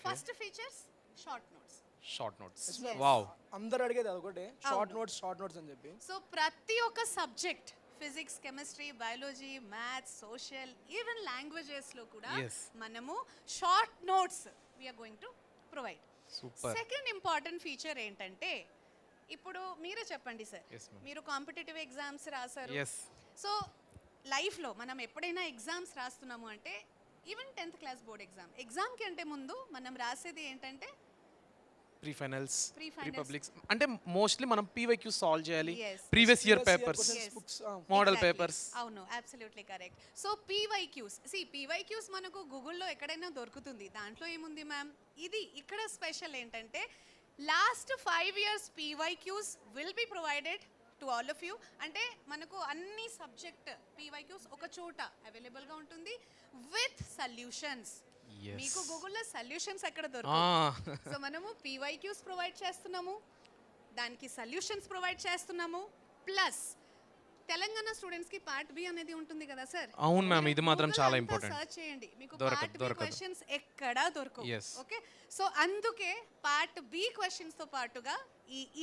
First features short notes. Wow. అందరు అడిగేది అదొకటే, షార్ట్ నోట్స్ అని చెప్పి. సో ప్రతి ఒక్క subject physics chemistry biology maths social even లాంగ్వేజెస్లో కూడా Yes. మనము short notes we're going to provide. Super. Second important feature ఏంటంటే ఇప్పుడు మీరే చెప్పండి సార్, Yes, ma'am. మీరు కాంపిటేటివ్ ఎగ్జామ్స్ రాశారు. Yes. సో లైఫ్లో మనం ఎప్పుడైనా ఎగ్జామ్స్ రాస్తున్నాము అంటే ఈవెన్ 10th క్లాస్ బోర్డ్ ఎగ్జామ్కి అంటే ముందు మనం రాసేది ఏంటంటే ప్రీ ఫైనల్స్ Pre-finals. పబ్లిక్స్ అంటే మోస్ట్లీ మనం పీవైక్యూ సాల్వ్ చేయాలి, Yes. Previous year Previous year papers, questions, Yes. books, model Exactly. Papers. అవును, అబ్సల్యూట్లీ కరెక్ట్. సో పీవైక్యూస్ మనకు గూగుల్లో ఎక్కడైనా దొరుకుతుంది. దాంట్లో ఏముంది మ్యామ్, ఇది ఇక్కడ స్పెషల్ ఏంటంటే last 5 years PYQs will be provided to all of you. అంటే మనకు అన్ని సబ్జెక్ట్ పీవైక్యూస్ ఒక చోట అవైలబుల్గా ఉంటుంది విత్ సొల్యూషన్స్. Yes. మీకు గూగుల్లో సొల్యూషన్స్ ఎక్కడ దొరుకుతాయి? Ah. సో మనము పీవైక్యూస్ ప్రొవైడ్ చేస్తున్నాము, దానికి సొల్యూషన్స్ ప్రొవైడ్ చేస్తున్నాము, ప్లస్ తెలంగాణ స్టూడెంట్స్ కి పార్ట్ బి అనేది ఉంటుంది కదా సార్. అవును మ్యామ్, ఇది మాత్రం చాలా ఇంపార్టెంట్. సర్చ్ చేయండి, మీకు దొరకదు, పార్ట్ బి దొరకదు. క్వశ్చన్స్ ఎక్కడా దొరకవు. Yes. ఓకే, సో అందుకే పార్ట్ బి క్వశ్చన్స్ తో పాటుగా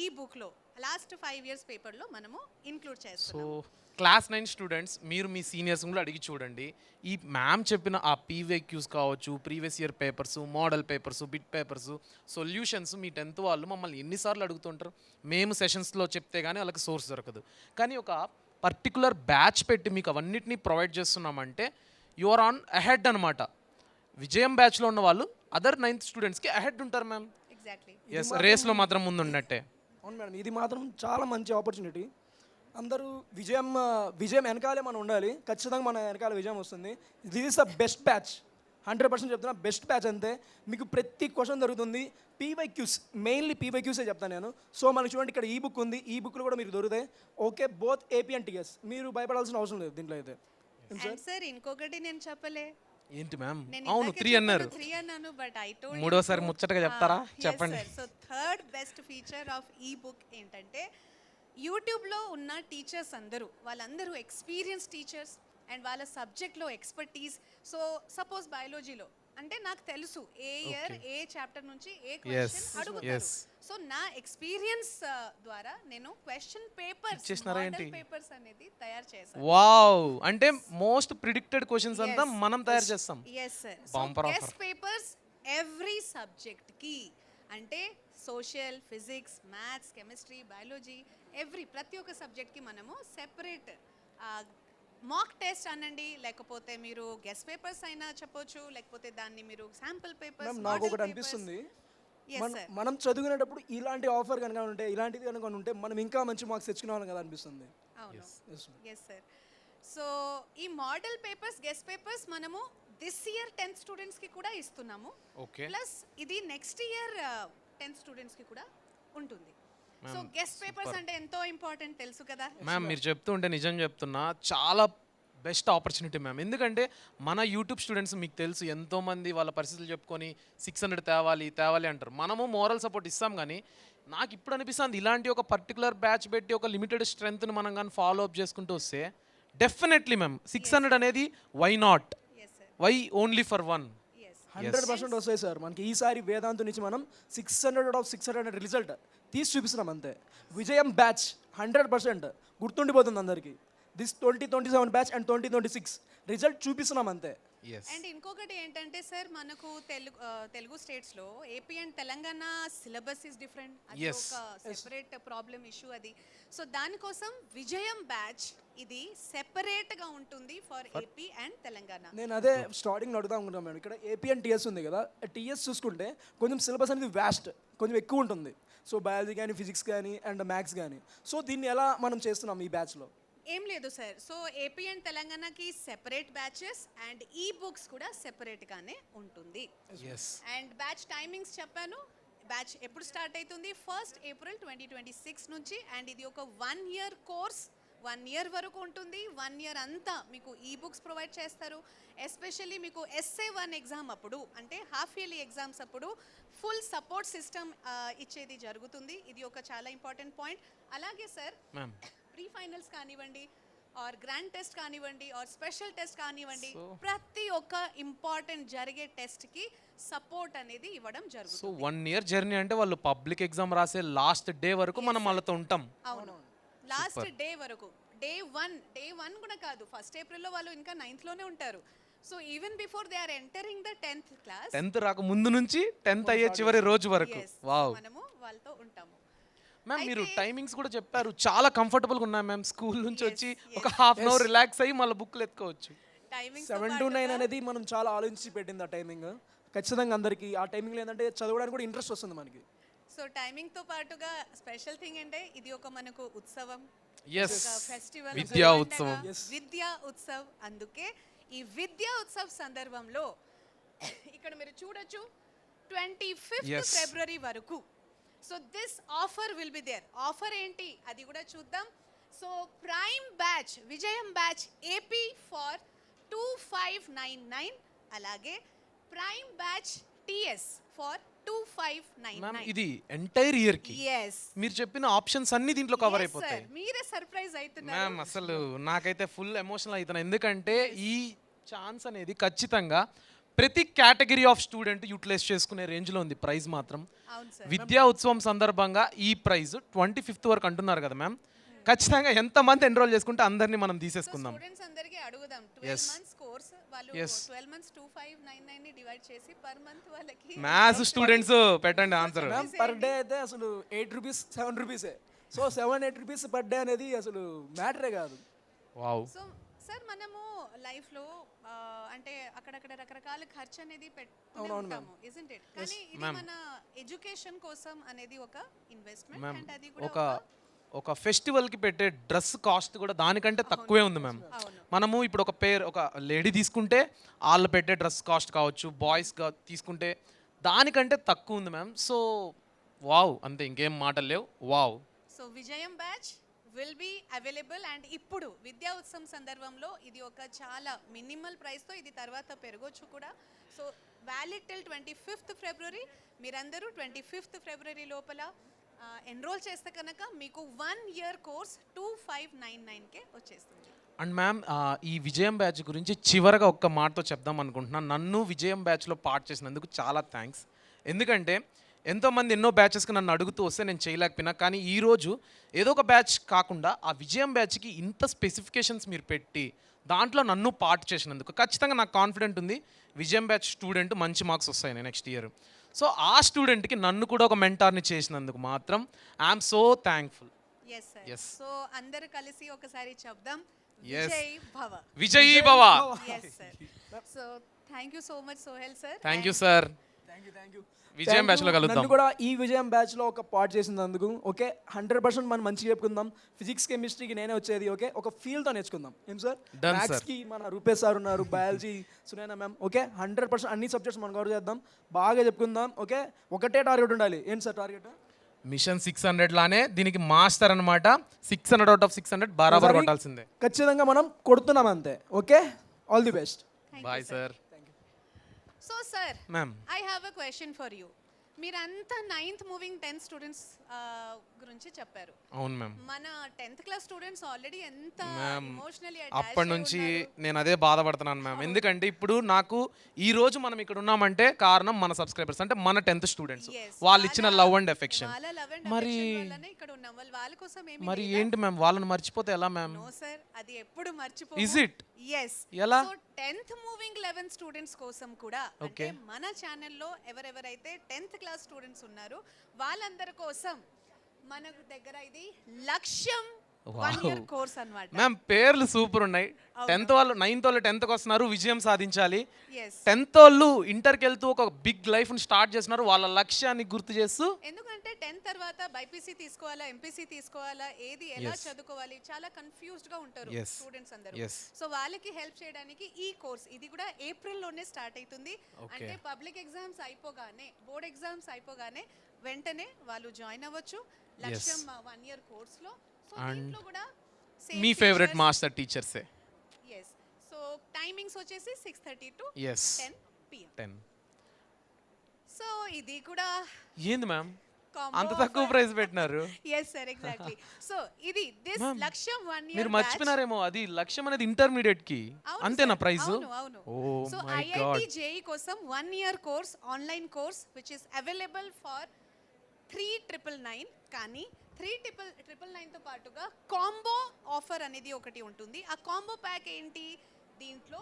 ఈ బుక్ లో లాస్ట్ 5 years పేపర్ లో మనము ఇంక్లూడ్ సో చేస్తున్నాము. క్లాస్ 9 స్టూడెంట్స్ మీరు మీ సీనియర్స్ కూడా అడిగి చూడండి. ఈ మ్యామ్ చెప్పిన ఆ పీవైక్యూస్ కావచ్చు, previous year papers, model papers, bit papers, solutions మీ 10th వాళ్ళు మమ్మల్ని ఎన్నిసార్లు అడుగుతుంటారు. మేము సెషన్స్లో చెప్తే కానీ వాళ్ళకి సోర్స్ దొరకదు. కానీ ఒక పర్టికులర్ బ్యాచ్ పెట్టి మీకు అవన్నిటిని ప్రొవైడ్ చేస్తున్నామంటే యు ఆర్ ఆన్ అహెడ్ అనమాట. విజయం బ్యాచ్లో ఉన్న వాళ్ళు అదర్ 9th స్టూడెంట్స్కి అహెడ్ ఉంటారు మ్యామ్. ఎగ్జాక్ట్లీ. ఎస్, రేస్లో మాత్రం ముందు ఉన్నట్టే. అవును మేడం, ఇది మాత్రం చాలా మంచి ఆపర్చునిటీ. అందరూ విజయం వెనకాలే మనం ఉండాలి, ఖచ్చితంగా మన వెనకాల విజయం వస్తుంది. This is the best batch, 100% చెప్తున్నా, బెస్ట్ బ్యాచ్ అంతే. మీకు ప్రతి క్వశ్చన్ దొరుకుతుంది. పీవైక్యూస్, మెయిన్లీ పీవైక్యూసే చెప్తాను నేను. సో మనకు చూడండి, ఇక్కడ ఈ బుక్ ఉంది, ఈ బుక్లో కూడా మీకు దొరుకుతాయి. Okay, both AP and TS, మీరు భయపడాల్సిన అవసరం లేదు దీంట్లో అయితే. అండ్ సార్ ఇంకొకటి నేను చెప్పలే, ఏంటి మ్యామ్? నేను అవును, ఇందాకే 3 అన్నారు. 3 అన్నాను, బట్ ఐ టోల్డ్ మూడోసారి ముచ్చటగా చెప్తారా? చెప్పండి. So third best feature of ఈ బుక్ ఏంటంటే యూట్యూబ్లో ఉన్న టీచర్స్ వాళ్ళందరూ ఎక్స్పీరియన్స్ టీచర్స్ అండ్ వాళ్ళ సబ్జెక్ట్లో ఎక్స్పర్టీస్. సో సపోజ్ బయాలజీలో అంటే నాకు తెలుసు ఏ ఇయర్ ఏ చాప్టర్ నుంచి ఏ క్వశ్చన్ అడుగుతారు. yes. సో నా ఎక్స్పీరియన్స్ ద్వారా నేను క్వశ్చన్ ఇచ్చేసినారా ఏంటి? పేపర్స్ అనేది తయారు చేశాను. వావ్, అంటే మోస్ట్ ప్రిడిక్టెడ్ క్వశ్చన్స్ అంతా మనం తయారు చేస్తాం. Yes sir. Bumper offer. Guest papers every subject కి, అంటే social, physics, maths, chemistry, biology, ప్రతి ఒక్క సబ్జెక్ట్కి మనము సెపరేట్ మాక్ టెస్ట్ అనండి, లేకపోతే మీరు గెస్ట్ పేపర్స్ అయినా చెప్పొచ్చు, లేకపోతే దాన్ని మీరు శాంపుల్ పేపర్స్. మ్యామ్, నాకు ఒకటి అనిపిస్తుంది, మనం చదువుకునేటప్పుడు ఇలాంటి ఆఫర్ కనుక ఉంటే, ఇలాంటిది కనుక ఉంటే మనం ఇంకా మంచి మార్క్స్ తెచ్చుకునే వాళ్ళం కదా అనిపిస్తుంది. అవును, Yes, ఎస్ సార్. సో ఈ మోడల్ పేపర్స్, గెస్ట్ పేపర్స్ మనము దిస్ ఇయర్ 10th స్టూడెంట్స్కి కూడా ఇస్తున్నాము. ఓకే. ప్లస్ ఇది నెక్స్ట్ ఇయర్ 10th స్టూడెంట్స్కి కూడా ఉంటుంది. సో Ma'am, గెస్ట్ పేపర్స్ అంటే ఎంతో ఇంపార్టెంట్, తెలుసు కదా. మ్యామ్, మీరు చెప్తుంటే నిజం చెప్తున్నా, చాలా బెస్ట్ ఆపర్చునిటీ మ్యామ్. ఎందుకంటే మన యూట్యూబ్ స్టూడెంట్స్ మీకు తెలుసు ఎంతోమంది వాళ్ళ పరిస్థితులు చెప్పుకొని 600 తేవాలి అంటారు. మనము మోరల్ సపోర్ట్ ఇస్తాం, కానీ నాకు ఇప్పుడు అనిపిస్తుంది ఇలాంటి ఒక పర్టికులర్ బ్యాచ్ పెట్టి ఒక లిమిటెడ్ స్ట్రెంగ్త్ని మనం కానీ ఫాలో అప్ చేసుకుంటూ వస్తే డెఫినెట్లీ మ్యామ్ 600 అనేది why not, yes sir, why only for 1. Yes. 100% వస్తాయి సార్. మనకి ఈసారి వేదాంతు నుంచి మనం 600 out of 600 రిజల్ట్ తీసి చూపిస్తున్నాం అంతే. విజయం బ్యాచ్ 100% గుర్తుండిపోతుంది అందరికీ. దిస్ 2027 బ్యాచ్ అండ్ 2026 రిజల్ట్ చూపిస్తున్నాం అంతే. అండ్ ఇంకొకటి ఏంటంటే సార్, మనకు తెలుగు స్టేట్స్లో AP and Telangana syllabus is different. అది Yes. ఒక సెపరేట్ ప్రాబ్లం ఇష్యూ అది. సో దానికోసం విజయం బ్యాచ్ ఇది సెపరేట్గా ఉంటుంది ఫర్ ఏపీ అండ్ తెలంగాణ. నేను అదే స్టార్టింగ్ అడుగుతా అనుకుంటాను మేడం. ఇక్కడ ఏపీ అండ్ టీఎస్ ఉంది కదా, టీఎస్ చూసుకుంటే కొంచెం సిలబస్ అనేది వ్యాస్ట్, కొంచెం ఎక్కువ ఉంటుంది. సో బయాలజీ కానీ, ఫిజిక్స్ కానీ అండ్ మ్యాథ్స్ కానీ. సో దీన్ని ఎలా మనం చేస్తున్నాం ఈ బ్యాచ్లో? ఏం లేదు సార్. సో ఏపీ అండ్ తెలంగాణకి సెపరేట్ బ్యాచెస్ అండ్ ఈ బుక్స్ కూడా సెపరేట్గానే ఉంటుంది. అండ్ బ్యాచ్ టైమింగ్స్ చెప్పాను. బ్యాచ్ ఎప్పుడు స్టార్ట్ అవుతుంది? 1st April 2026 నుంచి. అండ్ ఇది ఒక 1 year కోర్స్, 1 year వరకు ఉంటుంది. 1 year అంతా మీకు ఈ బుక్స్ ప్రొవైడ్ చేస్తారు. ఎస్పెషల్లీ మీకు SA1 ఎగ్జామ్ అప్పుడు, అంటే హాఫ్ ఇయర్లీ ఎగ్జామ్స్ అప్పుడు ఫుల్ సపోర్ట్ సిస్టమ్ ఇచ్చేది జరుగుతుంది. ఇది ఒక చాలా ఇంపార్టెంట్ పాయింట్. అలాగే సార్, ప్రీ ఫైనల్స్ కానివ్వండి, ఆర్ గ్రాండ్ టెస్ట్ కానివ్వండి, ఆర్ స్పెషల్ టెస్ట్ కానివ్వండి, ప్రతి ఒక్క ఇంపార్టెంట్ జరిగే టెస్ట్కి సపోర్ట్ అనేది ఇవ్వడం సో జరుగుతుంది. 1 year జర్నీ అంటే వాళ్ళు పబ్లిక్ ఎగ్జామ్ రాసే లాస్ట్ డే వరకు మనం వాళ్ళతో ఉంటాం. అవును, లాస్ట్ డే వరకు. డే వన్ కూడా కాదు, ఫస్ట్ ఏప్రిల్లో వాళ్ళు ఇంకా 9th లోనే ఉంటారు. So even before they are entering the 10th class, 10th రాక ముందు నుంచి 10th అయ్యే చివరి రోజు వరకు. వావ్ మనము వాళ్ళతో ఉంటాము. మ్యామ్, మీరు టైమింగ్స్ కూడా చెప్పారు, చాలా కంఫర్టబుల్గా ఉన్నాయి మ్యామ్. స్కూల్ నుంచి వచ్చి ఒక హాఫ్ అన్ అవర్ రిలాక్స్ అయ్యి మళ్ళీ బుక్లు ఎత్తుకోవచ్చు. టైమింగ్ 7 to 9 అనేది మనం చాలా ఆలోచించి పెట్టింది ఆ టైమింగ్. ఖచ్చితంగా అందరికీ ఆ టైమింగ్లో ఏంటంటే చదవడానికి కూడా ఇంట్రెస్ట్ వస్తుంది మనకి. సో టైమింగ్తో పాటుగా స్పెషల్ థింగ్ అంటే ఇది ఒక మనకు ఉత్సవం, ఎస్, ఫెస్టివల్, విద్యా ఉత్సవం. విద్యా ఉత్సవ్. అందుకే ఈ విద్యా ఉత్సవ్ సందర్భంలో ఇక్కడ మీరు చూడొచ్చు 25th ఫిబ్రవరి వరకు. So this offer will be there. Offer ఏంటి అది కూడా చూద్దాం. So prime batch Vijayam batch AP for 2599, అలాగే prime batch TS for ma'am 2599. ఇది ఎంటైర్ ఇయర్ కి yes మీరు చెప్పిన ఆప్షన్స్ అన్ని దీంట్లో కవర్ Yes, అయిపోతాయి. sir. మీరే సర్ప్రైజ్ అవుతున్నారు. మ్యామ్ అసలు నాకైతే ఫుల్ ఎమోషనల్ అవుతున్నా, ఎందుకంటే ఈ ఛాన్స్ అనేది ఖచ్చితంగా ప్రతి కేటగిరీ ఆఫ్ స్టూడెంట్ యూటిలైజ్ చేసుకునే రేంజ్లో ఉంది. ప్రైజ్ మాత్రం అవును సార్. విద్యా ఉత్సవం సందర్భంగా ఈ ప్రైజ్ 25th వరకు అంటున్నారు కదా మ్యామ్. ఖచ్చితంగా ఎంతమంది ఎన్రోల్ చేసుకుంటే అందరినీ మనం తీసేసుకుందాం. స్టూడెంట్స్ అందరికీ అడుగుదాం. 12 మంత్స్ కోర్స్ వాళ్ళు 12 మంత్స్ 2599 ని డివైడ్ చేసి పర్ మంత్ వాళ్ళకి మ్యాథ్స్ స్టూడెంట్స్ పెట్టండి ఆన్సర్. మ్యామ్ పర్ డే అయితే అసలు 8 రూపీస్ 7 రూపీసే. సో 7-8 రూపీస్ పర్ డే అనేది అసలు మ్యాటరే కాదు. వావ్. సో సార్ మనము లైఫ్ లో అంటే అక్కడక్కడ రకరకాల ఖర్చు అనేది పెట్టుకుంటూ ఉంటాము, ఇజంట్ ఇట్? కానీ ఇది మన ఎడ్యుకేషన్ కోసం అనేది ఒక ఇన్వెస్ట్మెంట్, అండ్ అది కూడా ఒక ఫెస్టివల్కి పెట్టే డ్రెస్ కాస్ట్ కూడా దానికంటే తక్కువే ఉంది మ్యామ్. మనము ఇప్పుడు ఒక లేడీ తీసుకుంటే వాళ్ళు పెట్టే డ్రెస్ కాస్ట్ కావచ్చు, బాయ్స్ తీసుకుంటే దానికంటే తక్కువ ఉంది మ్యామ్. సో వావ్, అంతే, ఇంకేం మాటలు లేవు. వావ్. సో విజయం batch will be available. And ఇప్పుడు విద్యా ఉత్సవం సందర్భంలో ఇది ఒక చాలా మినిమల్ ప్రైస్తో ఇది తర్వాత పెరగొచ్చు కూడా. సో వ్యాలిడ్ టిల్ 25th ఫిబ్రవరి. మీరందరూ 25th ఫిబ్రవరి లోపల ఎన్రోల్ చేస్తే కనుక మీకు 1 year కోర్స్ 2599కే వచ్చేస్తుంది. అండ్ మ్యామ్, ఈ విజయం బ్యాచ్ గురించి చివరగా ఒక్క మాటతో చెప్దాం అనుకుంటున్నాను. నన్ను విజయం బ్యాచ్లో పార్ట్ చేసినందుకు చాలా థ్యాంక్స్. ఎందుకంటే ఎంతోమంది ఎన్నో బ్యాచెస్కి నన్ను అడుగుతూ వస్తే నేను చేయలేకపోయినా, కానీ ఈరోజు ఏదో ఒక బ్యాచ్ కాకుండా ఆ విజయం బ్యాచ్కి ఇంత స్పెసిఫికేషన్స్ మీరు పెట్టి దాంట్లో నన్ను పార్ట్ చేసినందుకు ఖచ్చితంగా నాకు కాన్ఫిడెంట్ ఉంది విజయం బ్యాచ్ స్టూడెంట్ మంచి మార్క్స్ వస్తాయి నెక్స్ట్ ఇయర్. సో ఆ స్టూడెంట్కి నన్ను కూడా ఒక మెంటార్ని చేసినందుకు మాత్రం I'm so thankful. Yes sir. So అందరూ కలిసి ఒకసారి చెప్దాం, Yes. విజయ్ భవ. విజయీ భవ. Yes sir. So thank you so much Sohel sir. Thank you sir. Thank you. Vijayam బ్యాచ్లో కలుద్దాం. నన్ను కూడా ఈ విజయం బ్యాచ్లో ఒక పార్ట్ చేసినందుకు ఓకే 100% మనం మంచిగా చెప్పుకుందాం. ఫిజిక్స్ కెమిస్ట్రీకి నేనే వచ్చేది ఓకే, ఒక ఫీల్తో నేర్చుకుందాం. ఏం సార్? Done, మ్యాథ్స్కి మన రూపేష్ సార్ ఉన్నారు, బయాలజీ సునైనా మ్యామ్ ఓకే. 100% అన్ని సబ్జెక్ట్స్ మనం కవర్ చేద్దాం, బాగా చెప్పుకుందాం ఓకే. ఒకటే టార్గెట్ ఉండాలి. ఏంటి సార్ టార్గెట్? మిషన్ 600 లానే దీనికి మాస్టర్ అనమాట. 600 out of 600 బరాబర్ కొట్టాల్సిందే. ఖచ్చితంగా మనం కొడుతున్నాం అంతే okay. All the best. Bye sir. So sir, ma'am, I have a question for you. మీరంతా 9th మూవింగ్ 10th స్టూడెంట్స్ గురించి చెప్పారు. అవును మ్యామ్. మన 10th క్లాస్ స్టూడెంట్స్ ఆల్రెడీ ఎంత మ్యామ్, ఎమోషనల్లీ అప్పటి నుంచి నేను అదే బాధపడుతున్నాను మ్యామ్. ఎందుకంటే ఇప్పుడు నాకు ఈ రోజు మనం ఇక్కడ ఉన్నామంటే కారణం మన సబ్స్క్రైబర్స్, అంటే మన 10th స్టూడెంట్స్. వాళ్ళు ఇచ్చిన లవ్ అండ్ ఎఫెక్షన్. మరి ఇక్కడ ఉన్నాం, వాళ్ళ కోసం మరి ఏంటి మ్యామ్, వాళ్ళని మర్చిపోతే ఎలా మ్యామ్? నో సార్, అది ఎప్పుడు మర్చిపో. Is it? yes ఎలా? సో 10th మూవింగ్ 11 స్టూడెంట్స్ కోసం కూడా అంటే మన ఛానల్లో ఎవరెవరైతే 10th క్లాస్ స్టూడెంట్స్ ఉన్నారో వాళ్ళందరి కోసం మన దగ్గర ఇది లక్ష్యం 1 year కోర్స్ అన్నమాట. మ్యామ్ పేర్లు సూపర్ ఉన్నాయి. 10th వాళ్ళు 9th వాళ్ళు 10th కి వస్తున్నారు, విజయం సాధించాలి. yes 10th వాళ్ళు ఇంటర్కి వెళ్తూ ఒక బిగ్ లైఫ్ ని స్టార్ట్ చేస్తున్నారు, వాళ్ళ లక్ష్యాన్ని గుర్తు చేస్తూ. ఎందుకంటే 10th తర్వాత బైపీసీ తీసుకోవాలా, ఎంపీసీ తీసుకోవాలా, ఏది ఎలా చదువుకోవాలి చాలా కన్ఫ్యూజ్డ్ గా ఉంటారు స్టూడెంట్స్ అందరూ. సో వాళ్ళకి హెల్ప్ చేయడానికి ఈ కోర్స్ ఇది కూడా ఏప్రిల్ లోనే స్టార్ట్ అవుతుంది. అంటే పబ్లిక్ ఎగ్జామ్స్ అయిపోగానే, బోర్డ్ ఎగ్జామ్స్ అయిపోగానే వెంటనే వాళ్ళు జాయిన్ అవ్వచ్చు లక్ష్యం 1 year కోర్స్ లో. సో దీంట్లో కూడా మీ ఫేవరెట్ మాస్టర్ టీచర్సే. yes సో టైమింగ్స్ వచ్చేసి 6:30 to 10 PM. 10. సో ఇది కూడా ఏంది మ్యామ్ అంత తక్కువ ప్రైస్ పెట్టినారు? yes sir exactly. సో ఇది దిస్ లక్ష్యం 1 year మీరు మర్చిపోయినారేమో, అది లక్ష్యం అనేది ఇంటర్మీడియట్ కి అంతేనా ప్రైస్? అవును. సో ఐఐటి జేఈ కోసం 1 year course online course which is available for 3999. కానీ $3,999తో పాటుగా కాంబో ఆఫర్ అనేది ఒకటి ఉంటుంది. ఆ కాంబో ప్యాక్ ఏంటి? దీంట్లో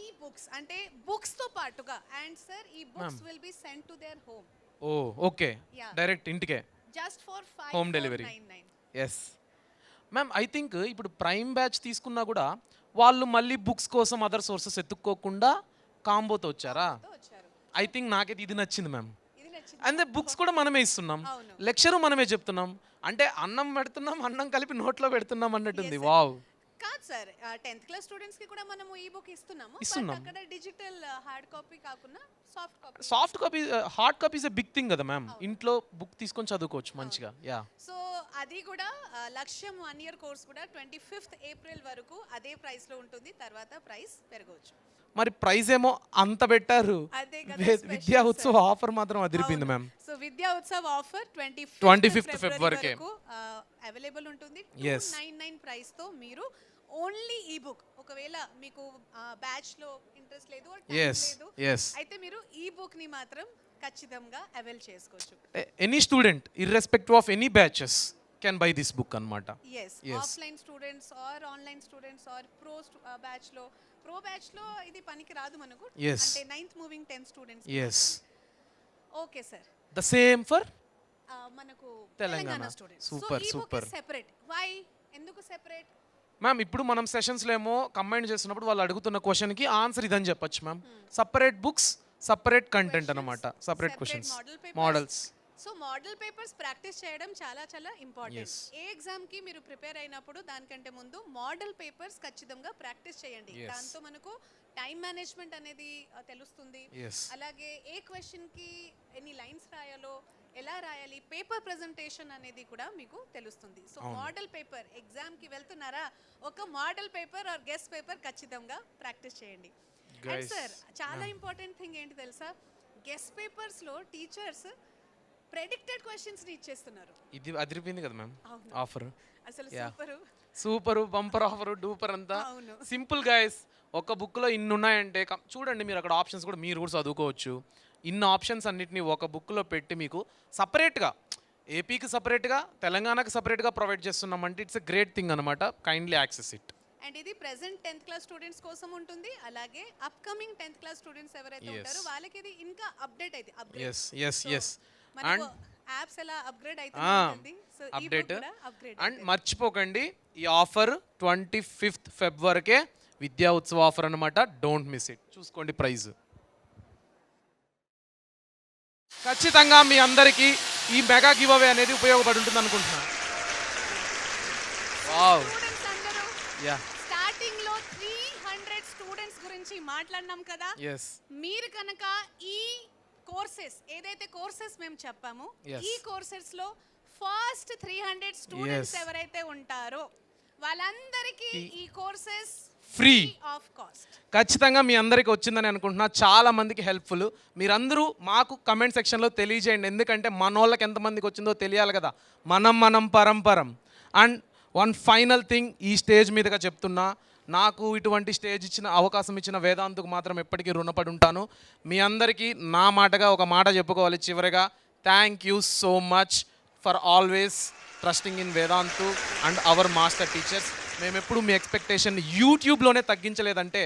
ఈ బుక్స్ అంటే బుక్స్తో పాటుగా అండ్ సార్ ఈ books will be send to there home oh okay, Yeah. Direct ఇంటికే జస్ట్ ఫర్ Home delivery. 5,499. ఎస్ మ్యామ్. ఐ థింక్ ఇప్పుడు ప్రైమ్ బ్యాచ్ తీసుకున్నా కూడా వాళ్ళు మళ్ళీ బుక్స్ కోసం అదర్ సోర్సెస్ ఎత్తుక్కోకుండా కాంబోతో వచ్చారా? తో వచ్చారు. ఐ థింక్ నాకైతే ఇది నచ్చింది మ్యామ్. ఇది నచ్చింది. అంటే బుక్స్ కూడా మనమే ఇస్తున్నాం, అవును. లెక్చరు మనమే చెప్తున్నాం, అంటే అన్నం పెడుతున్నాం, అన్నం కలిపి నోట్లో పెడుతున్నాం అన్నట్టుంది. Yes, sir. వావ్. కాదు సార్, 10th క్లాస్ స్టూడెంట్స్ కి కూడా మనము ఈ బుక్ ఇస్తున్నాము. ఇస్తున్నాం. బట్ అక్కడ డిజిటల్ హార్డ్ కాపీ కాకుండా soft copy. Soft copy, hard copy is a big thing కదా మ్యామ్. ఇంట్లో బుక్ తీసుకొని చదువుకోవచ్చు మంచిగా. యా. సో అది కూడా లక్ష్యం 1 ఇయర్ కోర్స్ కూడా 25th ఏప్రిల్ వరకు అదే ప్రైస్ లో ఉంటుంది. తర్వాత ప్రైస్ పెరగవచ్చు. మరి ప్రైస్ ఏమో అంత పెట్టారు, అదే కదా విద్యా special, ఉత్సవ్ sir. ఆఫర్ మాత్రం అదిరిపోయింది మ్యామ్. సో విద్యా ఉత్సవ్ ఆఫర్ 25th ఫిబ్రవరికి అవైలబుల్ ఉంటుంది. Yes. 299 ప్రైస్ తో మీరు ఓన్లీ ఈ బుక్, ఒకవేళ మీకు బ్యాచ్ లో ఇంట్రెస్ట్ లేదు or time Yes, లేదు yes. అయితే మీరు ఈ బుక్ ని మాత్రం ఖచ్చితంగా అవైల్ చేసుకోవచ్చు. Any student irrespective of any batches can buy this book అన్నమాట. Yes, Yes. Offline students or online students or batch లో బ్యాచ్ లో ఇది పనికి రాదు మనకు. Yes. అంటే 9th moving 10th students. Yes. Okay sir. The same for మనకు Telangana. Telangana students. Super, super. Separate. Why? ఎందుకు సెపరేట్? మ్యామ్ ఇప్పుడు మనం సెషన్స్లో ఏమో కంబైన్ చేస్తున్నప్పుడు వాళ్ళు అడుగుతున్న క్వశ్చన్కి ఆన్సర్ ఇదని చెప్పొచ్చు ma'am. Separate books, separate content అన్నమాట, separate questions, models. So model papers practice చేయడం చాలా చాలా ఇంపార్టెంట్. Yes. ఏ ఎగ్జామ్ కి మీరు ప్రిపేర్ అయినప్పుడు దానికంటే ముందు మోడల్ పేపర్స్ ఖచ్చితంగా ప్రాక్టీస్ చేయండి. Yes. దాంతో మనకు టైం మేనేజ్మెంట్ అనేది తెలుస్తుంది. Yes. అలాగే ఏ క్వశ్చన్ కి ఎన్ని లైన్స్ రాయాలో, ఎలా రాయాలి, పేపర్ ప్రెజెంటేషన్ అనేది కూడా మీకు తెలుస్తుంది. సో మోడల్ పేపర్ ఎగ్జామ్ కి వెళ్తున్నారా, ఒక model paper or guest paper ఖచ్చితంగా ప్రాక్టీస్ చేయండి. అండ్ Guys, సార్ చాలా ఇంపార్టెంట్ థింగ్ ఏంటి తెలుసా, గెస్ట్ పేపర్స్ లో టీచర్స్ ప్రెడిక్టెడ్ క్వశ్చన్స్ ని ఇచ్చేస్తున్నారు. ఇది అదిరిపోయింది కదా మ్యామ్ అవును. ఆఫర్. అసలు Yeah. Super. Super, bumper offer, duper అంతా అవును. Simple guys. ఒక బుక్లో ఇన్ని ఉన్నాయంటే చూడండి, మీరు అక్కడ ఆప్షన్స్ కూడా మీరు కూడా చదువుకోవచ్చు. ఇన్ని ఆప్షన్స్ అన్నిటిని ఒక బుక్లో పెట్టి మీకు సపరేట్గా ఏపీకి సపరేట్గా, తెలంగాణకి సపరేట్గా ప్రొవైడ్ చేస్తున్నామంటే ఇట్స్ ఎ గ్రేట్ థింగ్ అనమాట. Kindly access it. అండ్ ఇది ప్రెసెంట్ 10th క్లాస్ స్టూడెంట్స్ కోసం ఉంటుంది. అలాగే అప్కమింగ్ 10th క్లాస్ స్టూడెంట్స్ ఎవరైతే Yes. ఉంటారో వాళ్ళకి ఇది ఇంకా అప్డేట్ అయితే ఎస్ ఎస్ ఎస్. మనకు యాప్స్ ఎలా అప్గ్రేడ్ అవుతుంది, సో ఈ అప్డేట్. బుక్ కూడా అప్గ్రేడ్. అండ్ మర్చిపోకండి, ఈ ఆఫర్ 25th ఫిబ్రవరికే విద్యా ఉత్సవ ఆఫర్ అనమాట. Don't miss it. చూసుకోండి ప్రైజ్. ఖచ్చితంగా మీ అందరికీ ఈ మెగా గివ్ అవే అనేది ఉపయోగపడి ఉంటుంది అనుకుంటున్నాను. వావ్. స్టూడెంట్స్ అందరూ యా. స్టార్టింగ్ లో 300 స్టూడెంట్స్ గురించి మాట్లాడినాం కదా. ఎస్. మీరు కనుక ఈ కోర్సెస్ ఏదైతే కోర్సెస్ మేము చెప్పామో, Yes. ఈ కోర్సెస్ లో ఫస్ట్ 300 స్టూడెంట్స్ Yes. ఎవరైతే ఉంటారో వాళ్ళందరికీ ఈ కోర్సెస్ ఫ్రీ ఆఫ్ కాస్ట్. ఖచ్చితంగా మీ అందరికీ వచ్చిందని అనుకుంటున్నా. చాలా మందికి హెల్ప్ఫుల్. మీరందరూ మాకు కమెంట్ సెక్షన్లో తెలియజేయండి, ఎందుకంటే మన వాళ్ళకి ఎంతమందికి వచ్చిందో తెలియాలి కదా. మనం పరంపరం. అండ్ వన్ ఫైనల్ థింగ్ ఈ స్టేజ్ మీదుగా చెప్తున్నా, నాకు ఇటువంటి స్టేజ్ ఇచ్చిన అవకాశం ఇచ్చిన వేదాంత్కు మాత్రం ఎప్పటికీ రుణపడి ఉంటాను. మీ అందరికీ నా మాటగా ఒక మాట చెప్పుకోవాలి చివరిగా. Thank you so much for always trusting in Vedantu and hour master teachers. మేము ఎప్పుడు మీ ఎక్స్పెక్టేషన్ యూట్యూబ్లోనే తగ్గించలేదంటే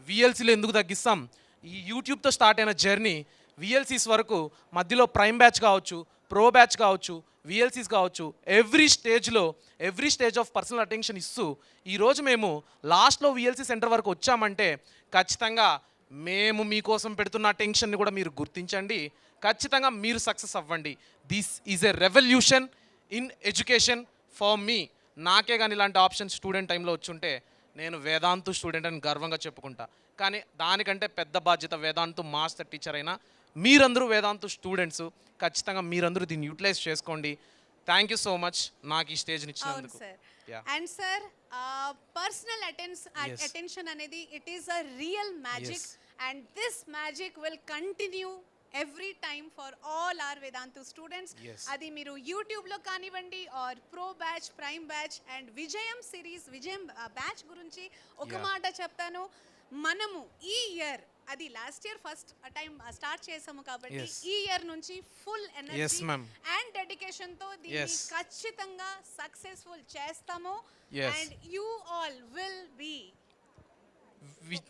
విఎల్సీలో ఎందుకు తగ్గిస్తాం? ఈ యూట్యూబ్తో స్టార్ట్ అయిన జర్నీ విఎల్సీస్ వరకు మధ్యలో ప్రైమ్ బ్యాచ్ కావచ్చు, ప్రో బ్యాచ్ కావచ్చు, విఎల్సీస్ కావచ్చు, every stage of personal attention ఇస్తూ ఈరోజు మేము లాస్ట్లో విఎల్సీ సెంటర్ వరకు వచ్చామంటే ఖచ్చితంగా మేము మీకోసం పెడుతున్న అటెన్షన్ని కూడా మీరు గుర్తించండి. ఖచ్చితంగా మీరు సక్సెస్ అవ్వండి. This is a revolution in education for me. నాకే కానీ ఇలాంటి ఆప్షన్ స్టూడెంట్ టైంలో వచ్చుంటే నేను వేదాంతు స్టూడెంట్ అని గర్వంగా చెప్పుకుంటా. కానీ దానికంటే పెద్ద బాధ్యత వేదాంతు మాస్టర్ టీచర్ అయినా మీరందరూ వేదాంతు స్టూడెంట్స్. ఖచ్చితంగా మీరందరూ దీన్ని యూటిలైజ్ చేసుకోండి. థ్యాంక్ యూ సో మచ్ నాకు ఈ స్టేజ్ని ఇచ్చినందుకు. అండ్ సార్ పర్సనల్ అటెన్షన్ అనేది it is a real magic. And this magic will continue every time for all our Vedantu students. అది మీరు యూట్యూబ్లో కానివ్వండి or pro batch, prime batch and Vijayam series, Vijayam batch గురించి ఒక మాట చెప్తాను. మనము ఈ ఇయర్ అది last year first time start చేసాము కాబట్టి Yes. ఈ ఇయర్ నుంచి full Yes, energy ma'am. And dedication తో దీన్ని Yes. ఖచ్చితంగా సక్సెస్ఫుల్ చేస్తాము Yes. And you all will be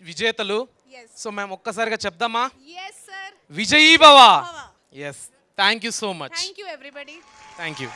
విజేతలు. ఎస్ సో మేము ఒక్కసారిగా చెప్దామా? ఎస్ సార్ విజయీ భవ. Yes, thank you so much. Thank you everybody thank you.